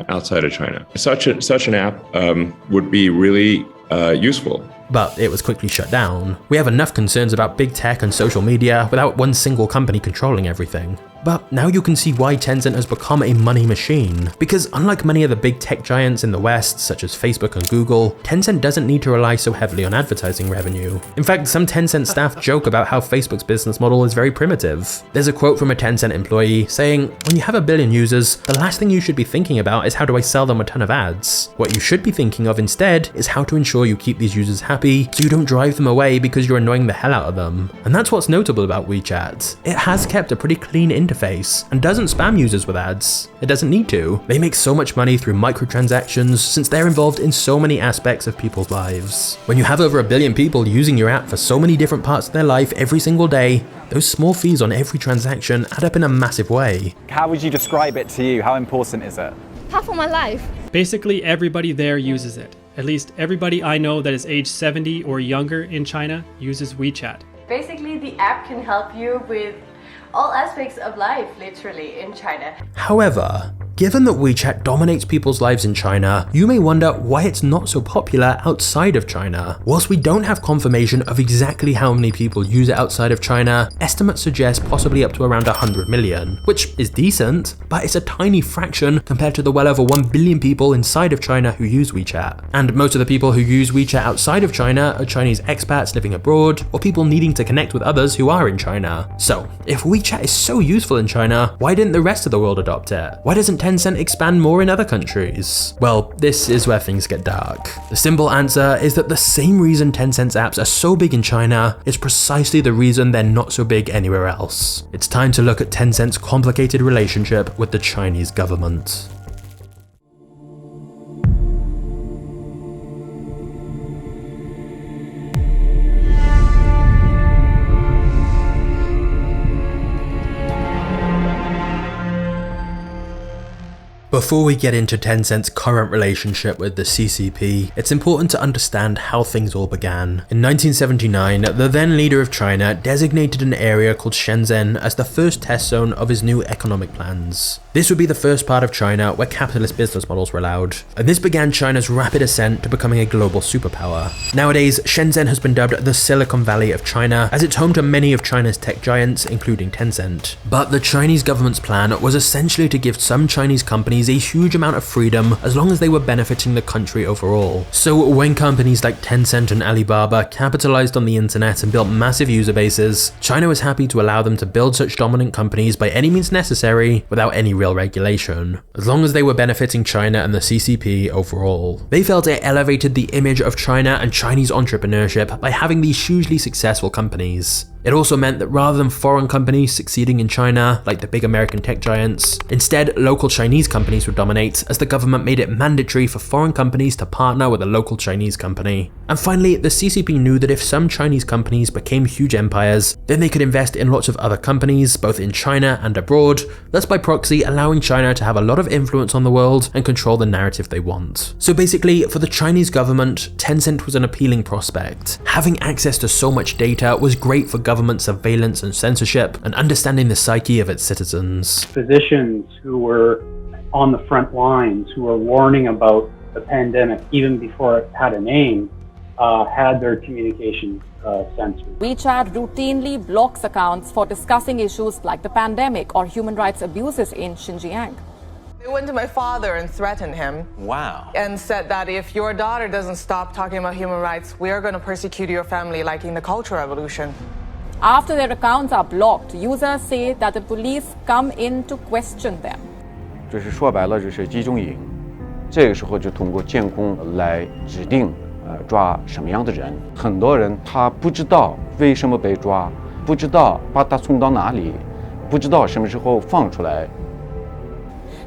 outside of China. Such an app would be really useful. But it was quickly shut down. We have enough concerns about big tech and social media without one single company controlling everything. But now you can see why Tencent has become a money machine. Because unlike many of the big tech giants in the West, such as Facebook and Google, Tencent doesn't need to rely so heavily on advertising revenue. In fact, some Tencent staff joke about how Facebook's business model is very primitive. There's a quote from a Tencent employee saying, "When you have 1 billion users, the last thing you should be thinking about is how do I sell them a ton of ads. What you should be thinking of instead is how to ensure you keep these users happy so you don't drive them away because you're annoying the hell out of them." And that's what's notable about WeChat. It has kept a pretty clean interface and doesn't spam users with ads. It doesn't need to. They make so much money through microtransactions since they're involved in so many aspects of people's lives. When you have over 1 billion people using your app for so many different parts of their life every single day, those small fees on every transaction add up in a massive way. How would you describe it to you? How important is it? Half of my life. Basically, everybody there uses it. At least everybody I know that is age 70 or younger in China uses WeChat. Basically, the app can help you with all aspects of life, literally, in China. However, given that WeChat dominates people's lives in China, you may wonder why it's not so popular outside of China. Whilst we don't have confirmation of exactly how many people use it outside of China, estimates suggest possibly up to around 100 million, which is decent, but it's a tiny fraction compared to the well over 1 billion people inside of China who use WeChat. And most of the people who use WeChat outside of China are Chinese expats living abroad, or people needing to connect with others who are in China. So, if WeChat is so useful in China, why didn't the rest of the world adopt it? Why doesn't Tencent expand more in other countries? Well, this is where things get dark. The simple answer is that the same reason Tencent's apps are so big in China is precisely the reason they're not so big anywhere else. It's time to look at Tencent's complicated relationship with the Chinese government. Before we get into Tencent's current relationship with the CCP, it's important to understand how things all began. In 1979, the then leader of China designated an area called Shenzhen as the first test zone of his new economic plans. This would be the first part of China where capitalist business models were allowed, and this began China's rapid ascent to becoming a global superpower. Nowadays, Shenzhen has been dubbed the Silicon Valley of China, as it's home to many of China's tech giants, including Tencent. But the Chinese government's plan was essentially to give some Chinese companies a huge amount of freedom as long as they were benefiting the country overall. So when companies like Tencent and Alibaba capitalized on the internet and built massive user bases, China was happy to allow them to build such dominant companies by any means necessary without any real regulation, as long as they were benefiting China and the CCP overall. They felt it elevated the image of China and Chinese entrepreneurship by having these hugely successful companies. It also meant that rather than foreign companies succeeding in China, like the big American tech giants, instead local Chinese companies would dominate, as the government made it mandatory for foreign companies to partner with a local Chinese company. And finally, the CCP knew that if some Chinese companies became huge empires, then they could invest in lots of other companies, both in China and abroad, thus by proxy allowing China to have a lot of influence on the world and control the narrative they want. So basically, for the Chinese government, Tencent was an appealing prospect. Having access to so much data was great for government surveillance and censorship, and understanding the psyche of its citizens. Physicians who were on the front lines, who were warning about the pandemic even before it had a name, had their communications censored. WeChat routinely blocks accounts for discussing issues like the pandemic or human rights abuses in Xinjiang. They went to my father and threatened him. Wow. And said that if your daughter doesn't stop talking about human rights, we are going to persecute your family like in the Cultural Revolution. After their accounts are blocked, users say that the police come in to question them. 这是说白了，这是集中营。这个时候就通过监控来指定，抓什么样的人。很多人他不知道为什么被抓，不知道把他送到哪里，不知道什么时候放出来。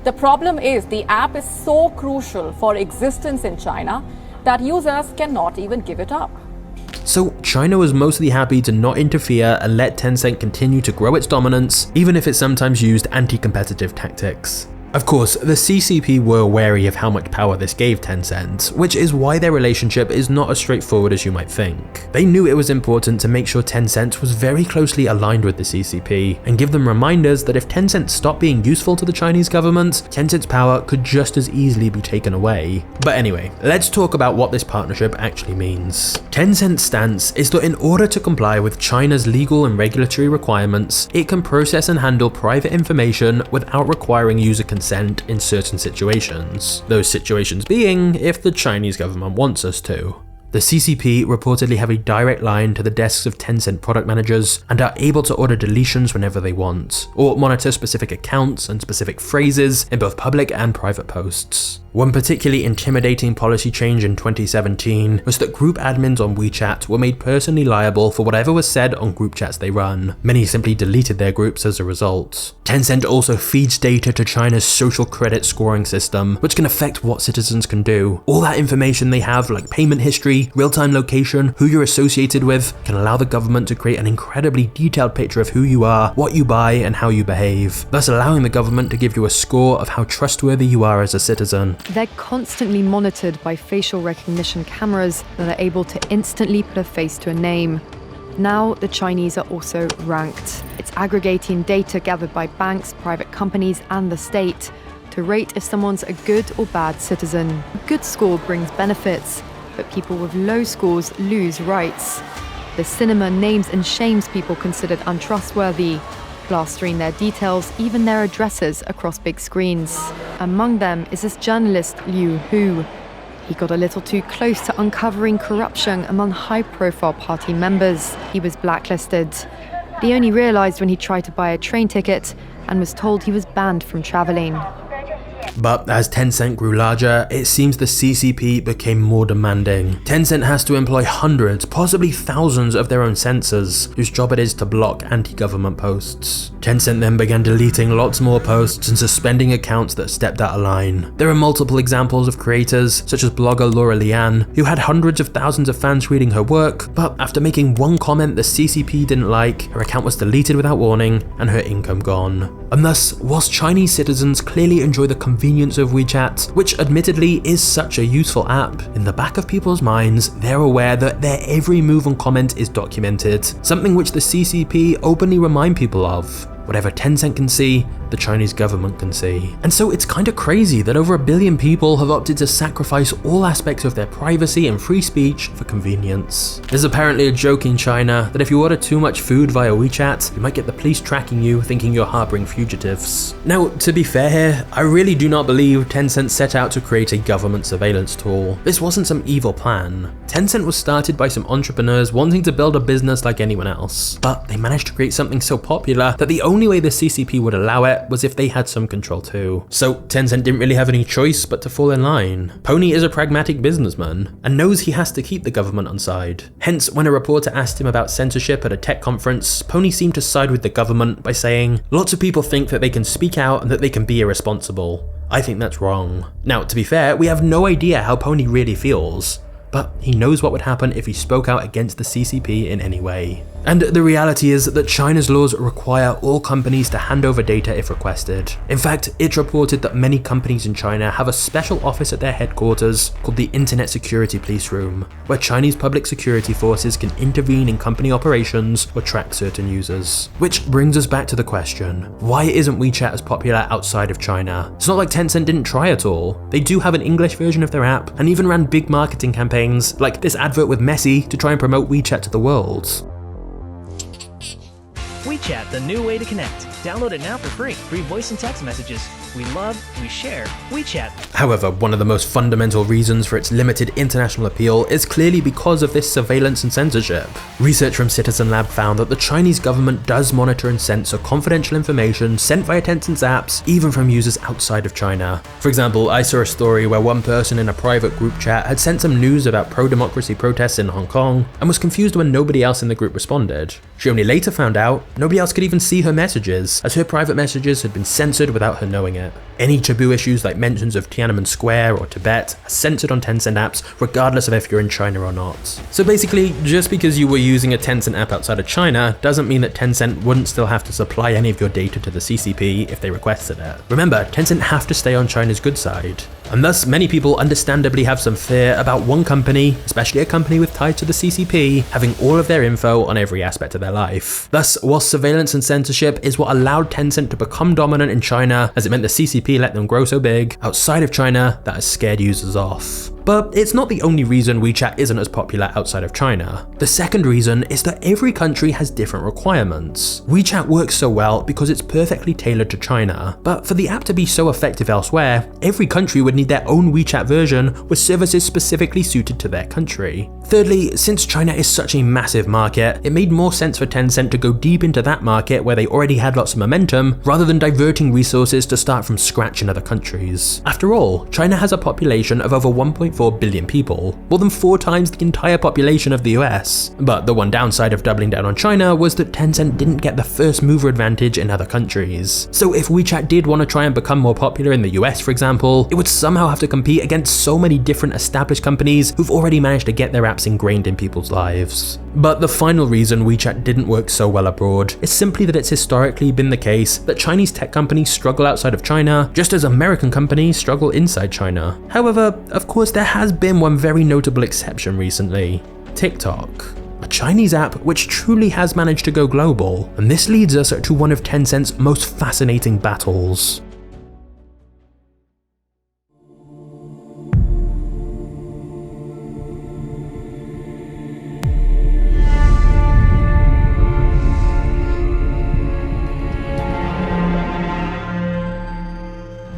The problem is the app is so crucial for existence in China that users cannot even give it up. So China was mostly happy to not interfere and let Tencent continue to grow its dominance, even if it sometimes used anti-competitive tactics. Of course, the CCP were wary of how much power this gave Tencent, which is why their relationship is not as straightforward as you might think. They knew it was important to make sure Tencent was very closely aligned with the CCP, and give them reminders that if Tencent stopped being useful to the Chinese government, Tencent's power could just as easily be taken away. But anyway, let's talk about what this partnership actually means. Tencent's stance is that in order to comply with China's legal and regulatory requirements, it can process and handle private information without requiring user consent in certain situations. Those situations being if the Chinese government wants us to. The CCP reportedly have a direct line to the desks of Tencent product managers and are able to order deletions whenever they want, or monitor specific accounts and specific phrases in both public and private posts. One particularly intimidating policy change in 2017 was that group admins on WeChat were made personally liable for whatever was said on group chats they run. Many simply deleted their groups as a result. Tencent also feeds data to China's social credit scoring system, which can affect what citizens can do. All that information they have, like payment history, real-time location, who you're associated with, can allow the government to create an incredibly detailed picture of who you are, what you buy, and how you behave, thus allowing the government to give you a score of how trustworthy you are as a citizen. They're constantly monitored by facial recognition cameras that are able to instantly put a face to a name. Now, the Chinese are also ranked. It's aggregating data gathered by banks, private companies, and the state to rate if someone's a good or bad citizen. A good score brings benefits, but people with low scores lose rights. The cinema names and shames people considered untrustworthy, plastering their details, even their addresses, across big screens. Among them is this journalist Liu Hu. He got a little too close to uncovering corruption among high-profile party members. He was blacklisted. He only realized when he tried to buy a train ticket and was told he was banned from traveling. But as Tencent grew larger, it seems the CCP became more demanding. Tencent has to employ hundreds, possibly thousands of their own censors, whose job it is to block anti-government posts. Tencent then began deleting lots more posts and suspending accounts that stepped out of line. There are multiple examples of creators, such as blogger Laura Lian, who had hundreds of thousands of fans reading her work, but after making one comment the CCP didn't like, her account was deleted without warning and her income gone. And thus, whilst Chinese citizens clearly enjoy the convenience of WeChat, which admittedly is such a useful app, in the back of people's minds, they're aware that their every move and comment is documented, something which the CCP openly remind people of. Whatever Tencent can see, the Chinese government can see. And so it's kinda crazy that over 1 billion people have opted to sacrifice all aspects of their privacy and free speech for convenience. There's apparently a joke in China that if you order too much food via WeChat, you might get the police tracking you thinking you're harboring fugitives. Now, to be fair here, I really do not believe Tencent set out to create a government surveillance tool. This wasn't some evil plan. Tencent was started by some entrepreneurs wanting to build a business like anyone else, but they managed to create something so popular that the only way the CCP would allow it was if they had some control too. So Tencent didn't really have any choice but to fall in line. Pony is a pragmatic businessman and knows he has to keep the government on side. Hence, when a reporter asked him about censorship at a tech conference, Pony seemed to side with the government by saying, "Lots of people think that they can speak out and that they can be irresponsible. I think that's wrong." Now, to be fair, we have no idea how Pony really feels, but he knows what would happen if he spoke out against the CCP in any way. And the reality is that China's laws require all companies to hand over data if requested. In fact, it's reported that many companies in China have a special office at their headquarters called the Internet Security Police Room, where Chinese public security forces can intervene in company operations or track certain users. Which brings us back to the question, why isn't WeChat as popular outside of China? It's not like Tencent didn't try at all. They do have an English version of their app and even ran big marketing campaigns like this advert with Messi to try and promote WeChat to the world. WeChat, the new way to connect. Download it now for free. Free voice and text messages. We love, we share WeChat. However, one of the most fundamental reasons for its limited international appeal is clearly because of this surveillance and censorship. Research from Citizen Lab found that the Chinese government does monitor and censor confidential information sent via Tencent's apps, even from users outside of China. For example, I saw a story where one person in a private group chat had sent some news about pro-democracy protests in Hong Kong and was confused when nobody else in the group responded. She only later found out nobody else could even see her messages, as her private messages had been censored without her knowing it. Any taboo issues like mentions of Tiananmen Square or Tibet are censored on Tencent apps regardless of if you're in China or not. So basically, just because you were using a Tencent app outside of China doesn't mean that Tencent wouldn't still have to supply any of your data to the CCP if they requested it. Remember, Tencent have to stay on China's good side. And thus, many people understandably have some fear about one company, especially a company with ties to the CCP, having all of their info on every aspect of their life. Thus, whilst surveillance and censorship is what allowed Tencent to become dominant in China, as it meant the CCP let them grow so big, outside of China, that has scared users off. But it's not the only reason WeChat isn't as popular outside of China. The second reason is that every country has different requirements. WeChat works so well because it's perfectly tailored to China, but for the app to be so effective elsewhere, every country would need their own WeChat version with services specifically suited to their country. Thirdly, since China is such a massive market, it made more sense for Tencent to go deep into that market where they already had lots of momentum, rather than diverting resources to start from scratch in other countries. After all, China has a population of over 1.4 billion people, more than 4 times the entire population of the US. But the one downside of doubling down on China was that Tencent didn't get the first mover advantage in other countries. So if WeChat did want to try and become more popular in the US, for example, it would somehow have to compete against so many different established companies who've already managed to get their apps ingrained in people's lives. But the final reason WeChat didn't work so well abroad is simply that it's historically been the case that Chinese tech companies struggle outside of China, just as American companies struggle inside China. However, of course, there has been one very notable exception recently: TikTok. A Chinese app which truly has managed to go global, and this leads us to one of Tencent's most fascinating battles.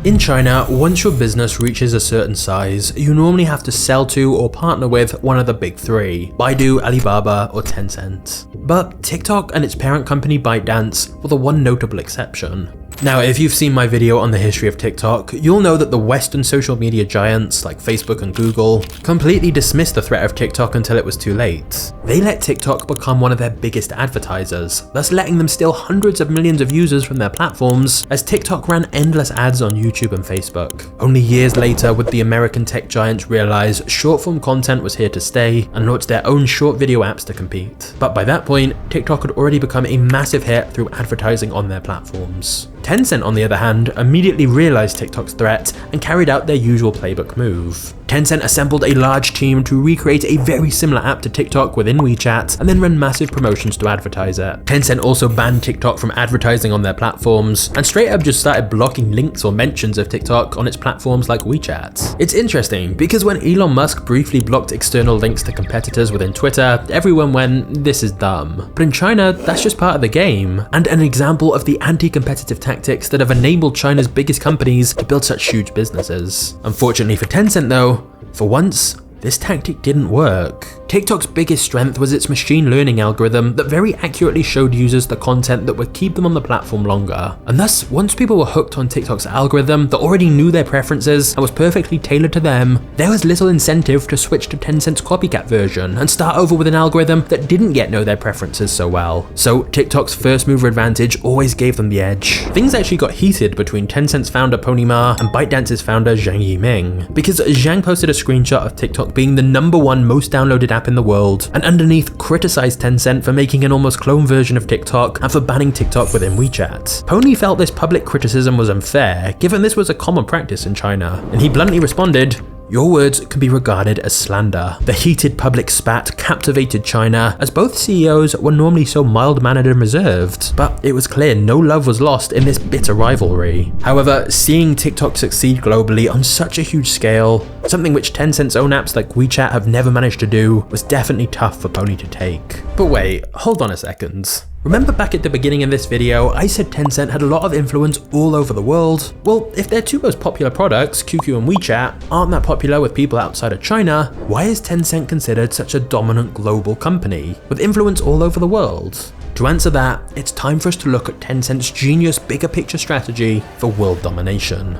In China, once your business reaches a certain size, you normally have to sell to or partner with one of the big 3, Baidu, Alibaba, or Tencent. But TikTok and its parent company ByteDance were the one notable exception. Now, if you've seen my video on the history of TikTok, you'll know that the Western social media giants like Facebook and Google completely dismissed the threat of TikTok until it was too late. They let TikTok become one of their biggest advertisers, thus letting them steal hundreds of millions of users from their platforms as TikTok ran endless ads on YouTube and Facebook. Only years later would the American tech giants realize short-form content was here to stay and launched their own short video apps to compete. But by that point, TikTok had already become a massive hit through advertising on their platforms. Tencent, on the other hand, immediately realized TikTok's threat and carried out their usual playbook move. Tencent assembled a large team to recreate a very similar app to TikTok within WeChat and then ran massive promotions to advertise it. Tencent also banned TikTok from advertising on their platforms and straight up just started blocking links or mentions of TikTok on its platforms like WeChat. It's interesting because when Elon Musk briefly blocked external links to competitors within Twitter, everyone went, "This is dumb." But in China, that's just part of the game, and an example of the anti-competitive tactics that have enabled China's biggest companies to build such huge businesses. Unfortunately for Tencent though, for once, this tactic didn't work. TikTok's biggest strength was its machine learning algorithm that very accurately showed users the content that would keep them on the platform longer. And thus, once people were hooked on TikTok's algorithm that already knew their preferences and was perfectly tailored to them, there was little incentive to switch to Tencent's copycat version and start over with an algorithm that didn't yet know their preferences so well. So TikTok's first mover advantage always gave them the edge. Things actually got heated between Tencent's founder Pony Ma and ByteDance's founder Zhang Yiming, because Zhang posted a screenshot of TikTok being the #1 most downloaded app in the world, and underneath criticized Tencent for making an almost clone version of TikTok and for banning TikTok within WeChat. Pony felt this public criticism was unfair, given this was a common practice in China, and he bluntly responded, "Your words can be regarded as slander." The heated public spat captivated China, as both CEOs were normally so mild-mannered and reserved, but it was clear no love was lost in this bitter rivalry. However, seeing TikTok succeed globally on such a huge scale, something which Tencent's own apps like WeChat have never managed to do, was definitely tough for Pony to take. But wait, hold on a second. Remember back at the beginning of this video, I said Tencent had a lot of influence all over the world? Well, if their two most popular products, QQ and WeChat, aren't that popular with people outside of China, why is Tencent considered such a dominant global company, with influence all over the world? To answer that, it's time for us to look at Tencent's genius bigger picture strategy for world domination.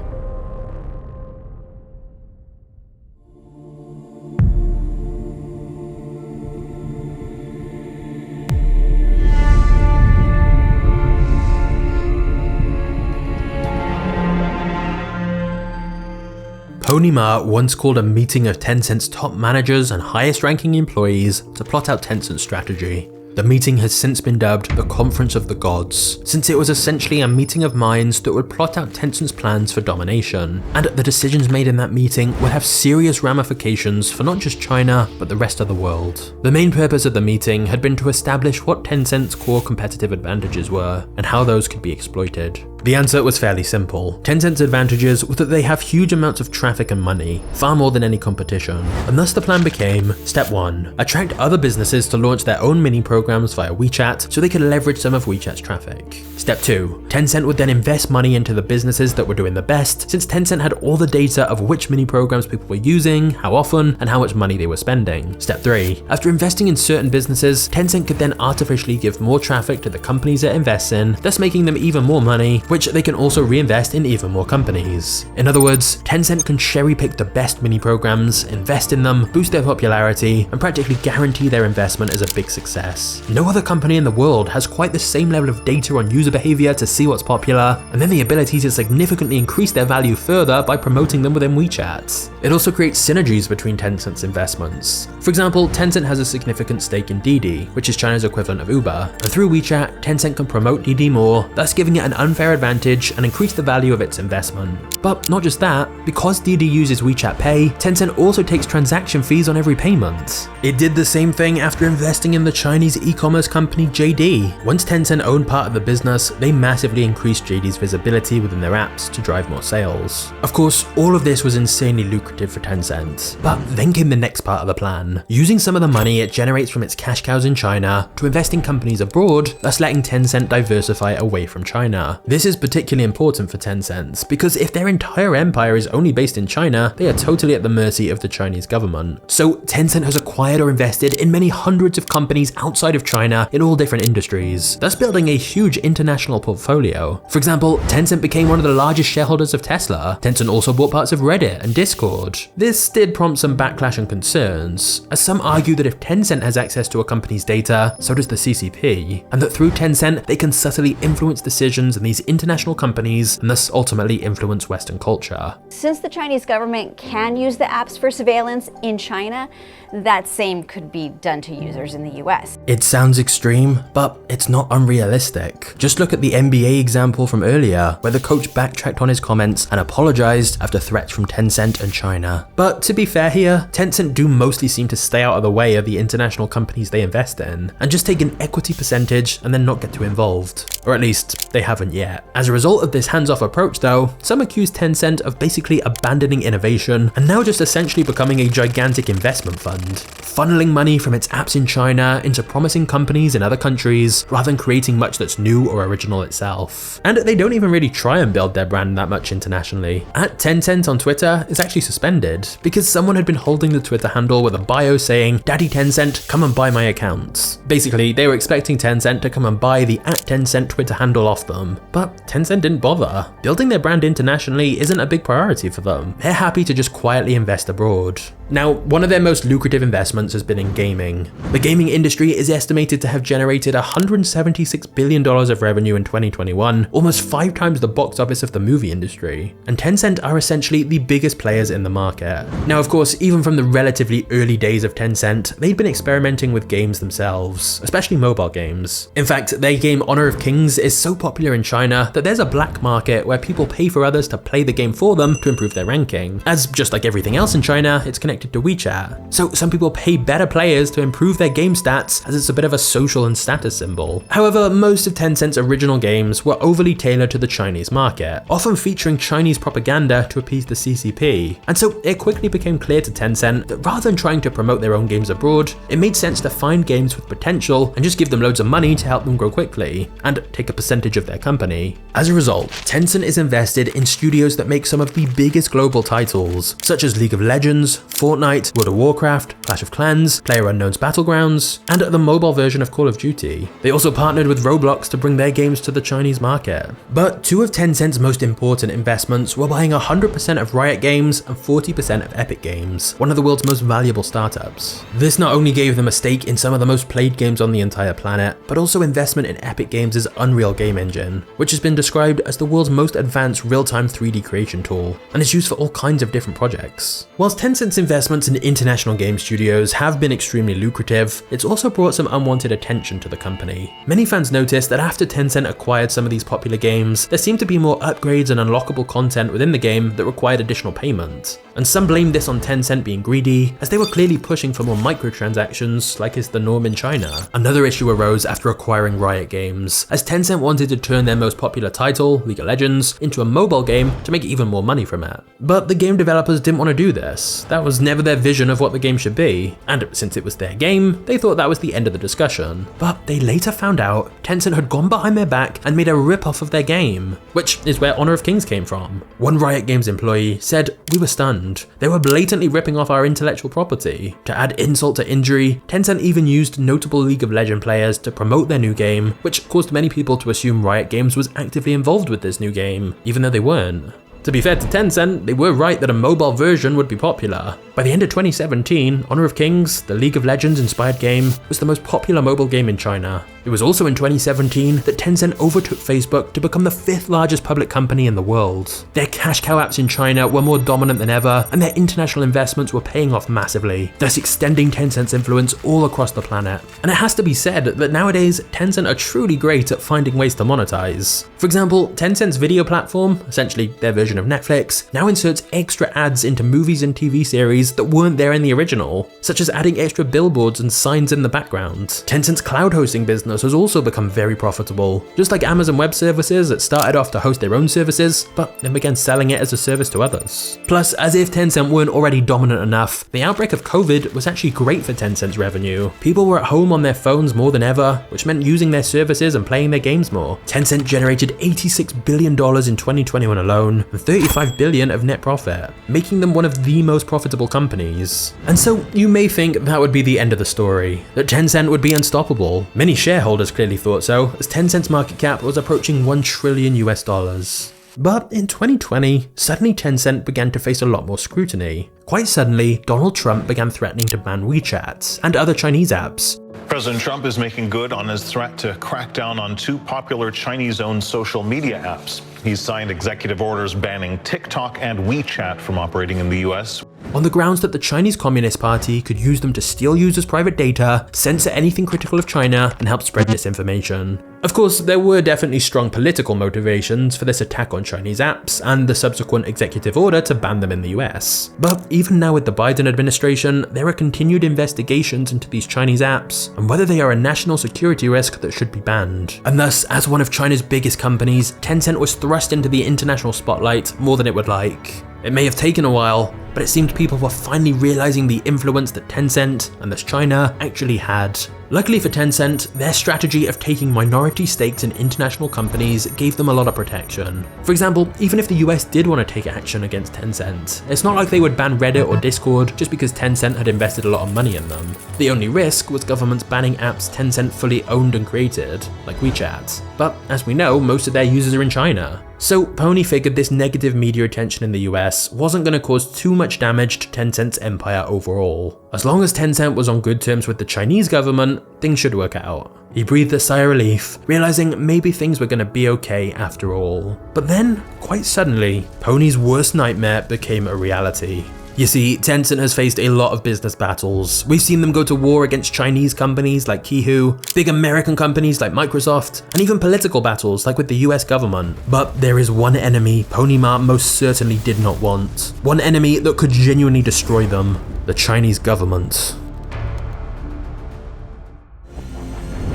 Pony Ma once called a meeting of Tencent's top managers and highest ranking employees to plot out Tencent's strategy. The meeting has since been dubbed the Conference of the Gods, since it was essentially a meeting of minds that would plot out Tencent's plans for domination, and the decisions made in that meeting would have serious ramifications for not just China, but the rest of the world. The main purpose of the meeting had been to establish what Tencent's core competitive advantages were, and how those could be exploited. The answer was fairly simple. Tencent's advantages were that they have huge amounts of traffic and money, far more than any competition, and thus the plan became, step 1, attract other businesses to launch their own mini programs via WeChat so they could leverage some of WeChat's traffic. Step 2, Tencent would then invest money into the businesses that were doing the best, since Tencent had all the data of which mini programs people were using, how often, and how much money they were spending. Step 3, after investing in certain businesses, Tencent could then artificially give more traffic to the companies it invests in, thus making them even more money, which they can also reinvest in even more companies. In other words, Tencent can cherry pick the best mini programs, invest in them, boost their popularity, and practically guarantee their investment is a big success. No other company in the world has quite the same level of data on user behavior to see what's popular, and then the ability to significantly increase their value further by promoting them within WeChat. It also creates synergies between Tencent's investments. For example, Tencent has a significant stake in Didi, which is China's equivalent of Uber, and through WeChat, Tencent can promote Didi more, thus giving it an unfair advantage and increase the value of its investment. But not just that, because Didi uses WeChat Pay, Tencent also takes transaction fees on every payment. It did the same thing after investing in the Chinese e-commerce company JD. Once Tencent owned part of the business, they massively increased JD's visibility within their apps to drive more sales. Of course, all of this was insanely lucrative for Tencent. But then came the next part of the plan, using some of the money it generates from its cash cows in China to invest in companies abroad, thus letting Tencent diversify away from China. This This is particularly important for Tencent, because if their entire empire is only based in China, they are totally at the mercy of the Chinese government. So Tencent has acquired or invested in many hundreds of companies outside of China in all different industries, thus building a huge international portfolio. For example, Tencent became one of the largest shareholders of Tesla. Tencent also bought parts of Reddit and Discord. This did prompt some backlash and concerns, as some argue that if Tencent has access to a company's data, so does the CCP, and that through Tencent they can subtly influence decisions in these international companies and thus ultimately influence Western culture. Since the Chinese government can use the apps for surveillance in China, that same could be done to users in the US. It sounds extreme, but it's not unrealistic. Just look at the NBA example from earlier, where the coach backtracked on his comments and apologized after threats from Tencent and China. But to be fair here, Tencent do mostly seem to stay out of the way of the international companies they invest in, and just take an equity percentage and then not get too involved. Or at least, they haven't yet. As a result of this hands-off approach though, some accuse Tencent of basically abandoning innovation and now just essentially becoming a gigantic investment fund, funneling money from its apps in China into promising companies in other countries rather than creating much that's new or original itself. And they don't even really try and build their brand that much internationally. @Tencent on Twitter is actually suspended because someone had been holding the Twitter handle with a bio saying, "Daddy Tencent, come and buy my account." Basically, they were expecting Tencent to come and buy the @Tencent Twitter handle off them, but Tencent didn't bother. Building their brand internationally isn't a big priority for them. They're happy to just quietly invest abroad. Now, one of their most lucrative investments has been in gaming. The gaming industry is estimated to have generated $176 billion of revenue in 2021, almost 5 times the box office of the movie industry. And Tencent are essentially the biggest players in the market. Now, of course, even from the relatively early days of Tencent, they'd been experimenting with games themselves, especially mobile games. In fact, their game Honor of Kings is so popular in China that there's a black market where people pay for others to play the game for them to improve their ranking. As just like everything else in China, it's connected to WeChat. So some people pay better players to improve their game stats, as it's a bit of a social and status symbol. However, most of Tencent's original games were overly tailored to the Chinese market, often featuring Chinese propaganda to appease the CCP. And so it quickly became clear to Tencent that rather than trying to promote their own games abroad, it made sense to find games with potential and just give them loads of money to help them grow quickly, and take a percentage of their company. As a result, Tencent is invested in studios that make some of the biggest global titles, such as League of Legends, Fortnite, World of Warcraft, Clash of Clans, PlayerUnknown's Battlegrounds, and the mobile version of Call of Duty. They also partnered with Roblox to bring their games to the Chinese market. But 2 of Tencent's most important investments were buying 100% of Riot Games and 40% of Epic Games, one of the world's most valuable startups. This not only gave them a stake in some of the most played games on the entire planet, but also investment in Epic Games' Unreal game engine, which has been described as the world's most advanced real-time 3D creation tool, and is used for all kinds of different projects. Whilst Tencent's investments in international game studios have been extremely lucrative, it's also brought some unwanted attention to the company. Many fans noticed that after Tencent acquired some of these popular games, there seemed to be more upgrades and unlockable content within the game that required additional payment. And some blamed this on Tencent being greedy, as they were clearly pushing for more microtransactions like is the norm in China. Another issue arose after acquiring Riot Games, as Tencent wanted to turn their most popular title, League of Legends, into a mobile game to make even more money from it. But the game developers didn't want to do this. That was never their vision of what the game should be, and since it was their game, they thought that was the end of the discussion. But they later found out Tencent had gone behind their back and made a rip-off of their game, which is where Honor of Kings came from. One Riot Games employee said, "We were stunned. They were blatantly ripping off our intellectual property." To add insult to injury, Tencent even used notable League of Legends players to promote their new game, which caused many people to assume Riot Games was actively involved with this new game, even though they weren't. To be fair to Tencent, they were right that a mobile version would be popular. By the end of 2017, Honor of Kings, the League of Legends inspired game, was the most popular mobile game in China. It was also in 2017 that Tencent overtook Facebook to become the 5th largest public company in the world. Their cash cow apps in China were more dominant than ever, and their international investments were paying off massively, thus extending Tencent's influence all across the planet. And it has to be said that nowadays, Tencent are truly great at finding ways to monetize. For example, Tencent's video platform, essentially their version of Netflix, now inserts extra ads into movies and TV series that weren't there in the original, such as adding extra billboards and signs in the background. Tencent's cloud hosting business business has also become very profitable. Just like Amazon Web Services that started off to host their own services, but then began selling it as a service to others. Plus, as if Tencent weren't already dominant enough, the outbreak of COVID was actually great for Tencent's revenue. People were at home on their phones more than ever, which meant using their services and playing their games more. Tencent generated $86 billion in 2021 alone, and $35 billion of net profit, making them one of the most profitable companies. And so you may think that would be the end of the story, that Tencent would be unstoppable. Many shareholders clearly thought so, as Tencent's market cap was approaching $1 trillion US. But in 2020, suddenly Tencent began to face a lot more scrutiny. Quite suddenly, Donald Trump began threatening to ban WeChat and other Chinese apps. President Trump is making good on his threat to crack down on 2 popular Chinese-owned social media apps. He's signed executive orders banning TikTok and WeChat from operating in the US. On the grounds that the Chinese Communist Party could use them to steal users' private data, censor anything critical of China, and help spread disinformation. Of course, there were definitely strong political motivations for this attack on Chinese apps and the subsequent executive order to ban them in the US. But even now with the Biden administration, there are continued investigations into these Chinese apps and whether they are a national security risk that should be banned. And thus, as one of China's biggest companies, Tencent was thrust into the international spotlight more than it would like. It may have taken a while, but it seemed people were finally realizing the influence that Tencent, and thus China, actually had. Luckily for Tencent, their strategy of taking minority stakes in international companies gave them a lot of protection. For example, even if the US did want to take action against Tencent, it's not like they would ban Reddit or Discord just because Tencent had invested a lot of money in them. The only risk was governments banning apps Tencent fully owned and created, like WeChat. But as we know, most of their users are in China. So Pony figured this negative media attention in the US wasn't going to cause too much damage to Tencent's empire overall. As long as Tencent was on good terms with the Chinese government, things should work out. He breathed a sigh of relief, realizing maybe things were going to be okay after all. But then, quite suddenly, Pony's worst nightmare became a reality. You see, Tencent has faced a lot of business battles. We've seen them go to war against Chinese companies like Qihoo, big American companies like Microsoft, and even political battles like with the US government. But there is one enemy Pony Ma most certainly did not want. One enemy that could genuinely destroy them: the Chinese government.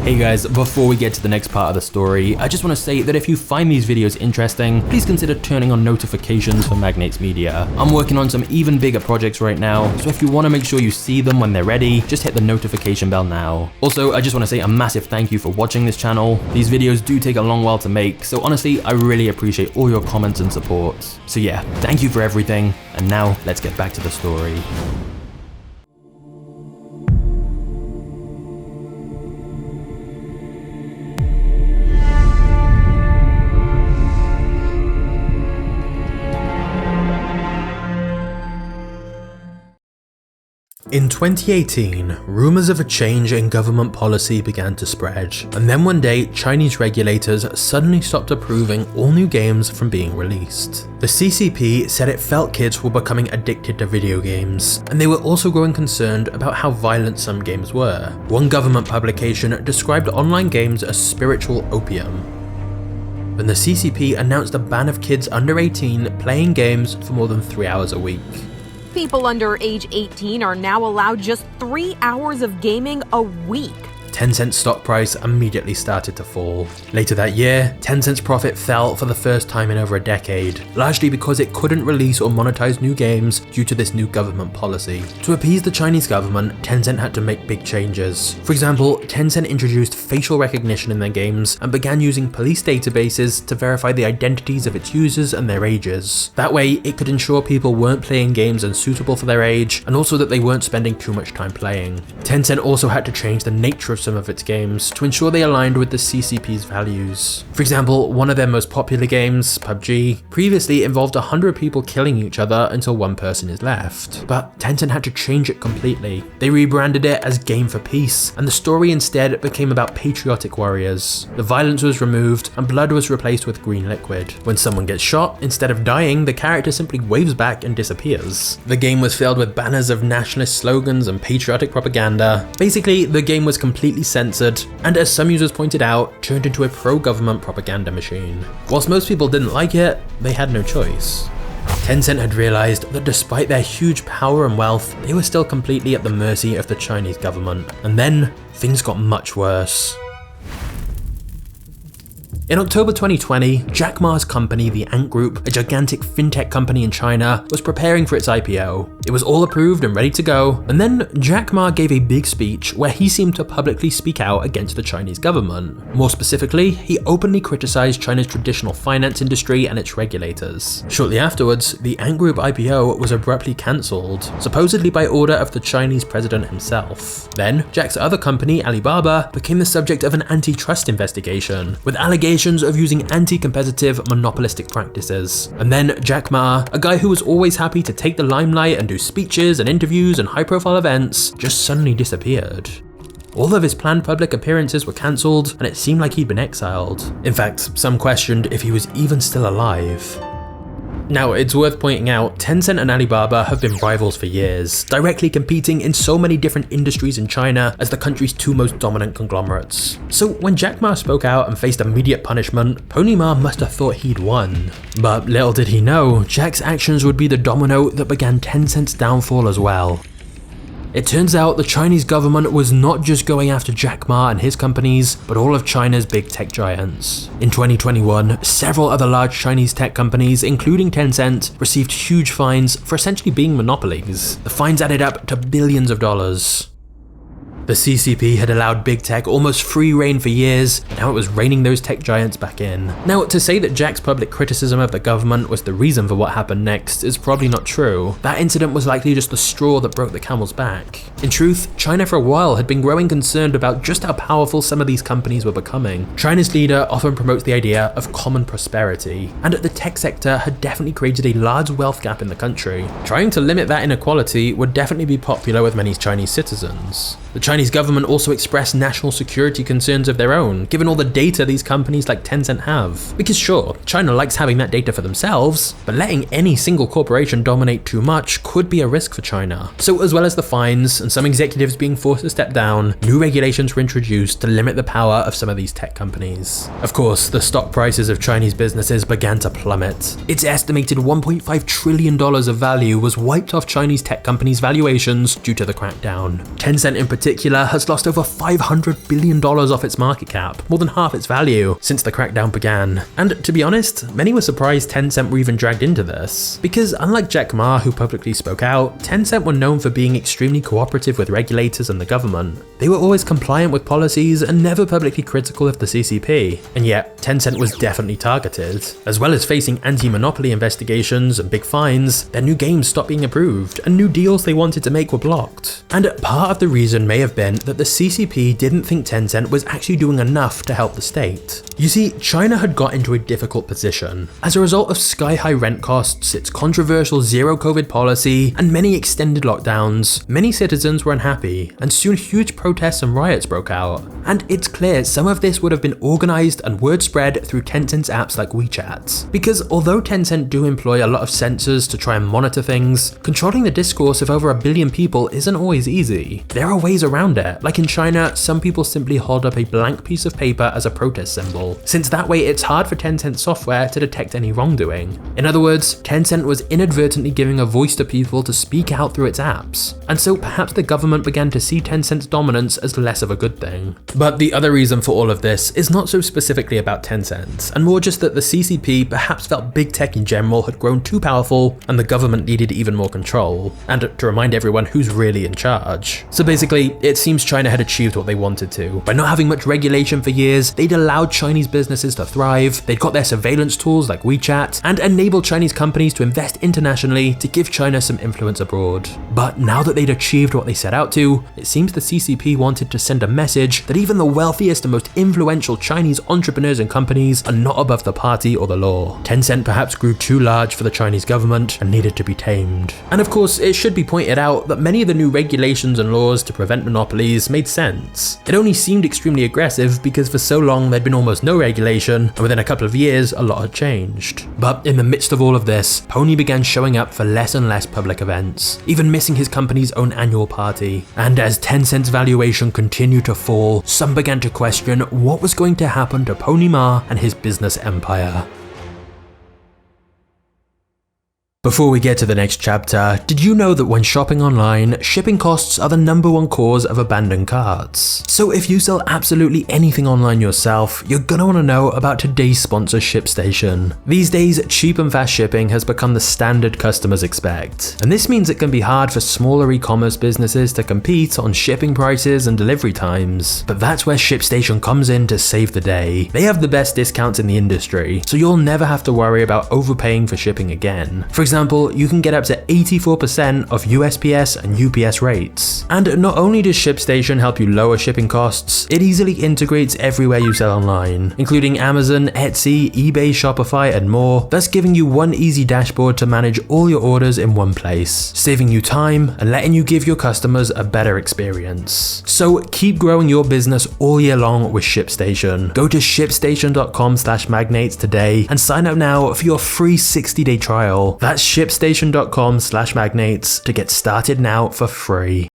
Hey guys, before we get to the next part of the story, I just want to say that if you find these videos interesting, please consider turning on notifications for MagnatesMedia. I'm working on some even bigger projects right now, so if you want to make sure you see them when they're ready, just hit the notification bell now. Also, I just want to say a massive thank you for watching this channel. These videos do take a long while to make, so honestly, I really appreciate all your comments and support. So yeah, thank you for everything, and now let's get back to the story. In 2018, rumors of a change in government policy began to spread, and then one day, Chinese regulators suddenly stopped approving all new games from being released. The CCP said it felt kids were becoming addicted to video games, and they were also growing concerned about how violent some games were. One government publication described online games as spiritual opium. And the CCP announced a ban of kids under 18 playing games for more than 3 hours a week. People under age 18 are now allowed just 3 hours of gaming a week. Tencent's stock price immediately started to fall. Later that year, Tencent's profit fell for the first time in over a decade, largely because it couldn't release or monetize new games due to this new government policy. To appease the Chinese government, Tencent had to make big changes. For example, Tencent introduced facial recognition in their games and began using police databases to verify the identities of its users and their ages. That way, it could ensure people weren't playing games unsuitable for their age, and also that they weren't spending too much time playing. Tencent also had to change the nature of some of its games to ensure they aligned with the CCP's values. For example, one of their most popular games, PUBG, previously involved 100 people killing each other until one person is left. But Tencent had to change it completely. They rebranded it as Game for Peace, and the story instead became about patriotic warriors. The violence was removed, and blood was replaced with green liquid. When someone gets shot, instead of dying, the character simply waves back and disappears. The game was filled with banners of nationalist slogans and patriotic propaganda. Basically, the game was completely censored, and as some users pointed out, turned into a pro-government propaganda machine. Whilst most people didn't like it, they had no choice. Tencent had realized that despite their huge power and wealth, they were still completely at the mercy of the Chinese government. And then, things got much worse. In October 2020, Jack Ma's company, the Ant Group, a gigantic fintech company in China, was preparing for its IPO. It was all approved and ready to go, and then Jack Ma gave a big speech where he seemed to publicly speak out against the Chinese government. More specifically, he openly criticized China's traditional finance industry and its regulators. Shortly afterwards, the Ant Group IPO was abruptly cancelled, supposedly by order of the Chinese president himself. Then, Jack's other company, Alibaba, became the subject of an antitrust investigation, with allegations of using anti-competitive monopolistic practices. And then Jack Ma, a guy who was always happy to take the limelight and do speeches and interviews and high-profile events, just suddenly disappeared. All of his planned public appearances were cancelled, and it seemed like he'd been exiled. In fact, some questioned if he was even still alive. Now, it's worth pointing out, Tencent and Alibaba have been rivals for years, directly competing in so many different industries in China as the country's two most dominant conglomerates. So when Jack Ma spoke out and faced immediate punishment, Pony Ma must have thought he'd won. But little did he know, Jack's actions would be the domino that began Tencent's downfall as well. It turns out the Chinese government was not just going after Jack Ma and his companies, but all of China's big tech giants. In 2021, several other large Chinese tech companies, including Tencent, received huge fines for essentially being monopolies. The fines added up to billions of dollars. The CCP had allowed big tech almost free rein for years, and now it was reining those tech giants back in. Now, to say that Jack's public criticism of the government was the reason for what happened next is probably not true. That incident was likely just the straw that broke the camel's back. In truth, China for a while had been growing concerned about just how powerful some of these companies were becoming. China's leader often promotes the idea of common prosperity, and the tech sector had definitely created a large wealth gap in the country. Trying to limit that inequality would definitely be popular with many Chinese citizens. The Chinese government also expressed national security concerns of their own, given all the data these companies like Tencent have. Because sure, China likes having that data for themselves, but letting any single corporation dominate too much could be a risk for China. So as well as the fines and some executives being forced to step down, new regulations were introduced to limit the power of some of these tech companies. Of course, the stock prices of Chinese businesses began to plummet. It's estimated $1.5 trillion of value was wiped off Chinese tech companies' valuations due to the crackdown. Tencent in particular has lost over $500 billion off its market cap, more than half its value, since the crackdown began. And to be honest, many were surprised Tencent were even dragged into this. Because unlike Jack Ma, who publicly spoke out, Tencent were known for being extremely cooperative with regulators and the government. They were always compliant with policies and never publicly critical of the CCP. And yet, Tencent was definitely targeted. As well as facing anti-monopoly investigations and big fines, their new games stopped being approved, and new deals they wanted to make were blocked. And part of the reason may have been that the CCP didn't think Tencent was actually doing enough to help the state. You see, China had got into a difficult position. As a result of sky-high rent costs, its controversial zero-COVID policy, and many extended lockdowns, many citizens were unhappy, and soon huge protests and riots broke out. And it's clear some of this would have been organized and word spread through Tencent's apps like WeChat. Because although Tencent do employ a lot of censors to try and monitor things, controlling the discourse of over 1 billion people isn't always easy. There are ways around it. Like in China, some people simply hold up a blank piece of paper as a protest symbol, since that way it's hard for Tencent software to detect any wrongdoing. In other words, Tencent was inadvertently giving a voice to people to speak out through its apps, and so perhaps the government began to see Tencent's dominance as less of a good thing. But the other reason for all of this is not so specifically about Tencent, and more just that the CCP perhaps felt big tech in general had grown too powerful and the government needed even more control, and to remind everyone who's really in charge. So basically, it seems China had achieved what they wanted to. By not having much regulation for years, they'd allowed Chinese businesses to thrive, they'd got their surveillance tools like WeChat, and enabled Chinese companies to invest internationally to give China some influence abroad. But now that they'd achieved what they set out to, it seems the CCP wanted to send a message that even the wealthiest and most influential Chinese entrepreneurs and companies are not above the party or the law. Tencent perhaps grew too large for the Chinese government and needed to be tamed. And of course, it should be pointed out that many of the new regulations and laws to prevent monopolies made sense. It only seemed extremely aggressive because for so long there'd been almost no regulation, and within a couple of years a lot had changed. But in the midst of all of this, Pony began showing up for less and less public events, even missing his company's own annual party. And as Tencent's valuation continued to fall, some began to question what was going to happen to Pony Ma and his business empire. Before we get to the next chapter, did you know that when shopping online, shipping costs are the #1 cause of abandoned carts? So if you sell absolutely anything online yourself, you're gonna want to know about today's sponsor, Shipstation. These days, cheap and fast shipping has become the standard customers expect, and this means it can be hard for smaller e-commerce businesses to compete on shipping prices and delivery times. But that's where Shipstation comes in to save the day. They have the best discounts in the industry, so you'll never have to worry about overpaying for shipping again. For example, you can get up to 84% of USPS and UPS rates. And not only does Shipstation help you lower shipping costs, it easily integrates everywhere you sell online, including Amazon, Etsy, eBay, Shopify, and more, thus giving you one easy dashboard to manage all your orders in one place, saving you time and letting you give your customers a better experience. So keep growing your business all year long with Shipstation. Go to shipstation.com/magnates today and sign up now for your free 60-day trial. That's shipstation.com/magnates to get started now for free.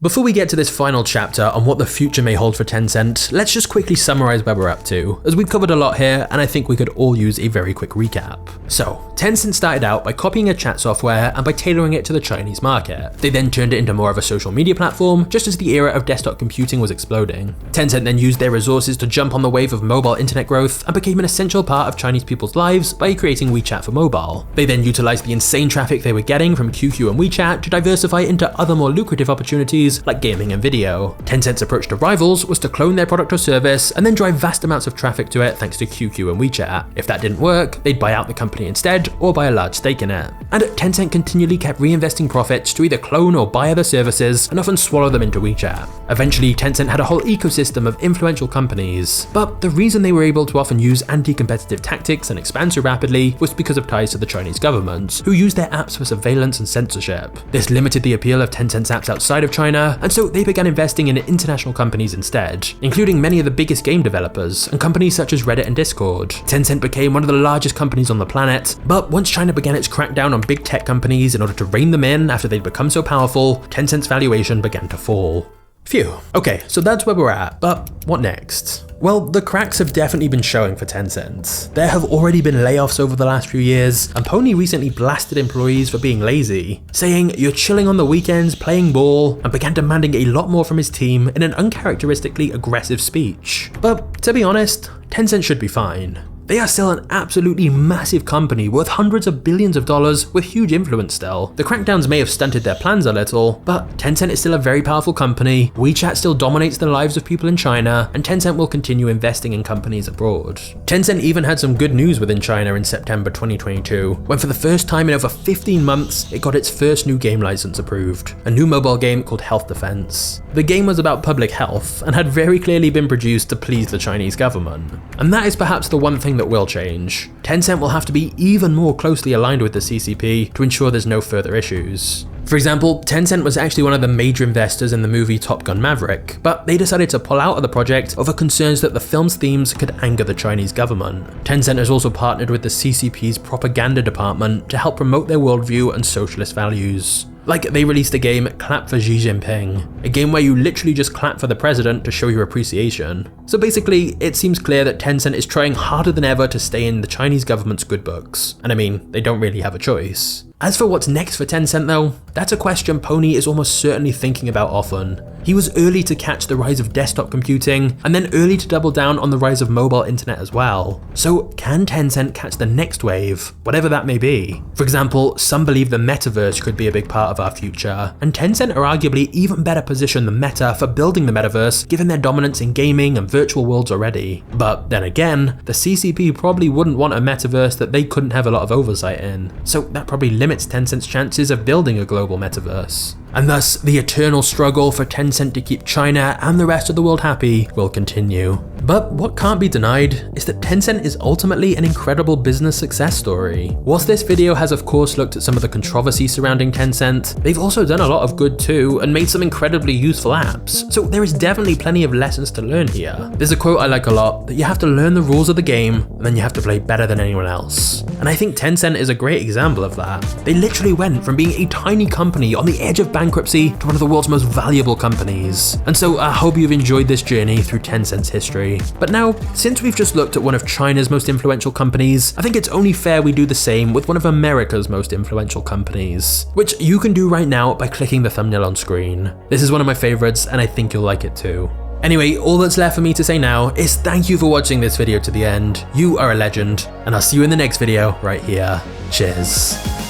Before we get to this final chapter on what the future may hold for Tencent, let's just quickly summarize where we're up to, as we've covered a lot here and I think we could all use a very quick recap. So, Tencent started out by copying a chat software and by tailoring it to the Chinese market. They then turned it into more of a social media platform, just as the era of desktop computing was exploding. Tencent then used their resources to jump on the wave of mobile internet growth and became an essential part of Chinese people's lives by creating WeChat for mobile. They then utilized the insane traffic they were getting from QQ and WeChat to diversify into other more lucrative opportunities like gaming and video. Tencent's approach to rivals was to clone their product or service and then drive vast amounts of traffic to it thanks to QQ and WeChat. If that didn't work, they'd buy out the company instead or buy a large stake in it. And Tencent continually kept reinvesting profits to either clone or buy other services and often swallow them into WeChat. Eventually, Tencent had a whole ecosystem of influential companies, but the reason they were able to often use anti-competitive tactics and expand so rapidly was because of ties to the Chinese government, who used their apps for surveillance and censorship. This limited the appeal of Tencent's apps outside of China, and so they began investing in international companies instead, including many of the biggest game developers and companies such as Reddit and Discord. Tencent became one of the largest companies on the planet, but once China began its crackdown on big tech companies in order to rein them in after they'd become so powerful, Tencent's valuation began to fall. Phew. Okay, so that's where we're at, but what next? Well, the cracks have definitely been showing for Tencent. There have already been layoffs over the last few years, and Pony recently blasted employees for being lazy, saying you're chilling on the weekends playing ball, and began demanding a lot more from his team in an uncharacteristically aggressive speech. But to be honest, Tencent should be fine. They are still an absolutely massive company worth hundreds of billions of dollars with huge influence still. The crackdowns may have stunted their plans a little, but Tencent is still a very powerful company, WeChat still dominates the lives of people in China, and Tencent will continue investing in companies abroad. Tencent even had some good news within China in September 2022, when for the first time in over 15 months, it got its first new game license approved, a new mobile game called Health Defense. The game was about public health, and had very clearly been produced to please the Chinese government. And that is perhaps the one thing that will change. Tencent will have to be even more closely aligned with the CCP to ensure there's no further issues. For example, Tencent was actually one of the major investors in the movie Top Gun Maverick, but they decided to pull out of the project over concerns that the film's themes could anger the Chinese government. Tencent has also partnered with the CCP's propaganda department to help promote their worldview and socialist values. Like, they released a game, Clap for Xi Jinping, a game where you literally just clap for the president to show your appreciation. So basically, it seems clear that Tencent is trying harder than ever to stay in the Chinese government's good books. And I mean, they don't really have a choice. As for what's next for Tencent though, that's a question Pony is almost certainly thinking about often. He was early to catch the rise of desktop computing, and then early to double down on the rise of mobile internet as well. So can Tencent catch the next wave, whatever that may be? For example, some believe the metaverse could be a big part of our future, and Tencent are arguably even better positioned than Meta for building the metaverse given their dominance in gaming and virtual worlds already. But then again, the CCP probably wouldn't want a metaverse that they couldn't have a lot of oversight in, so that probably limits Tencent's chances of building a global metaverse. And thus, the eternal struggle for Tencent to keep China and the rest of the world happy will continue. But what can't be denied is that Tencent is ultimately an incredible business success story. Whilst this video has of course looked at some of the controversy surrounding Tencent, they've also done a lot of good too and made some incredibly useful apps. So there is definitely plenty of lessons to learn here. There's a quote I like a lot, that you have to learn the rules of the game and then you have to play better than anyone else. And I think Tencent is a great example of that. They literally went from being a tiny company on the edge of bankruptcy to one of the world's most valuable companies. And so I hope you've enjoyed this journey through Tencent's history. But now, since we've just looked at one of China's most influential companies, I think it's only fair we do the same with one of America's most influential companies, which you can do right now by clicking the thumbnail on screen. This is one of my favorites and I think you'll like it too. Anyway, all that's left for me to say now is thank you for watching this video to the end. You are a legend, and I'll see you in the next video right here. Cheers.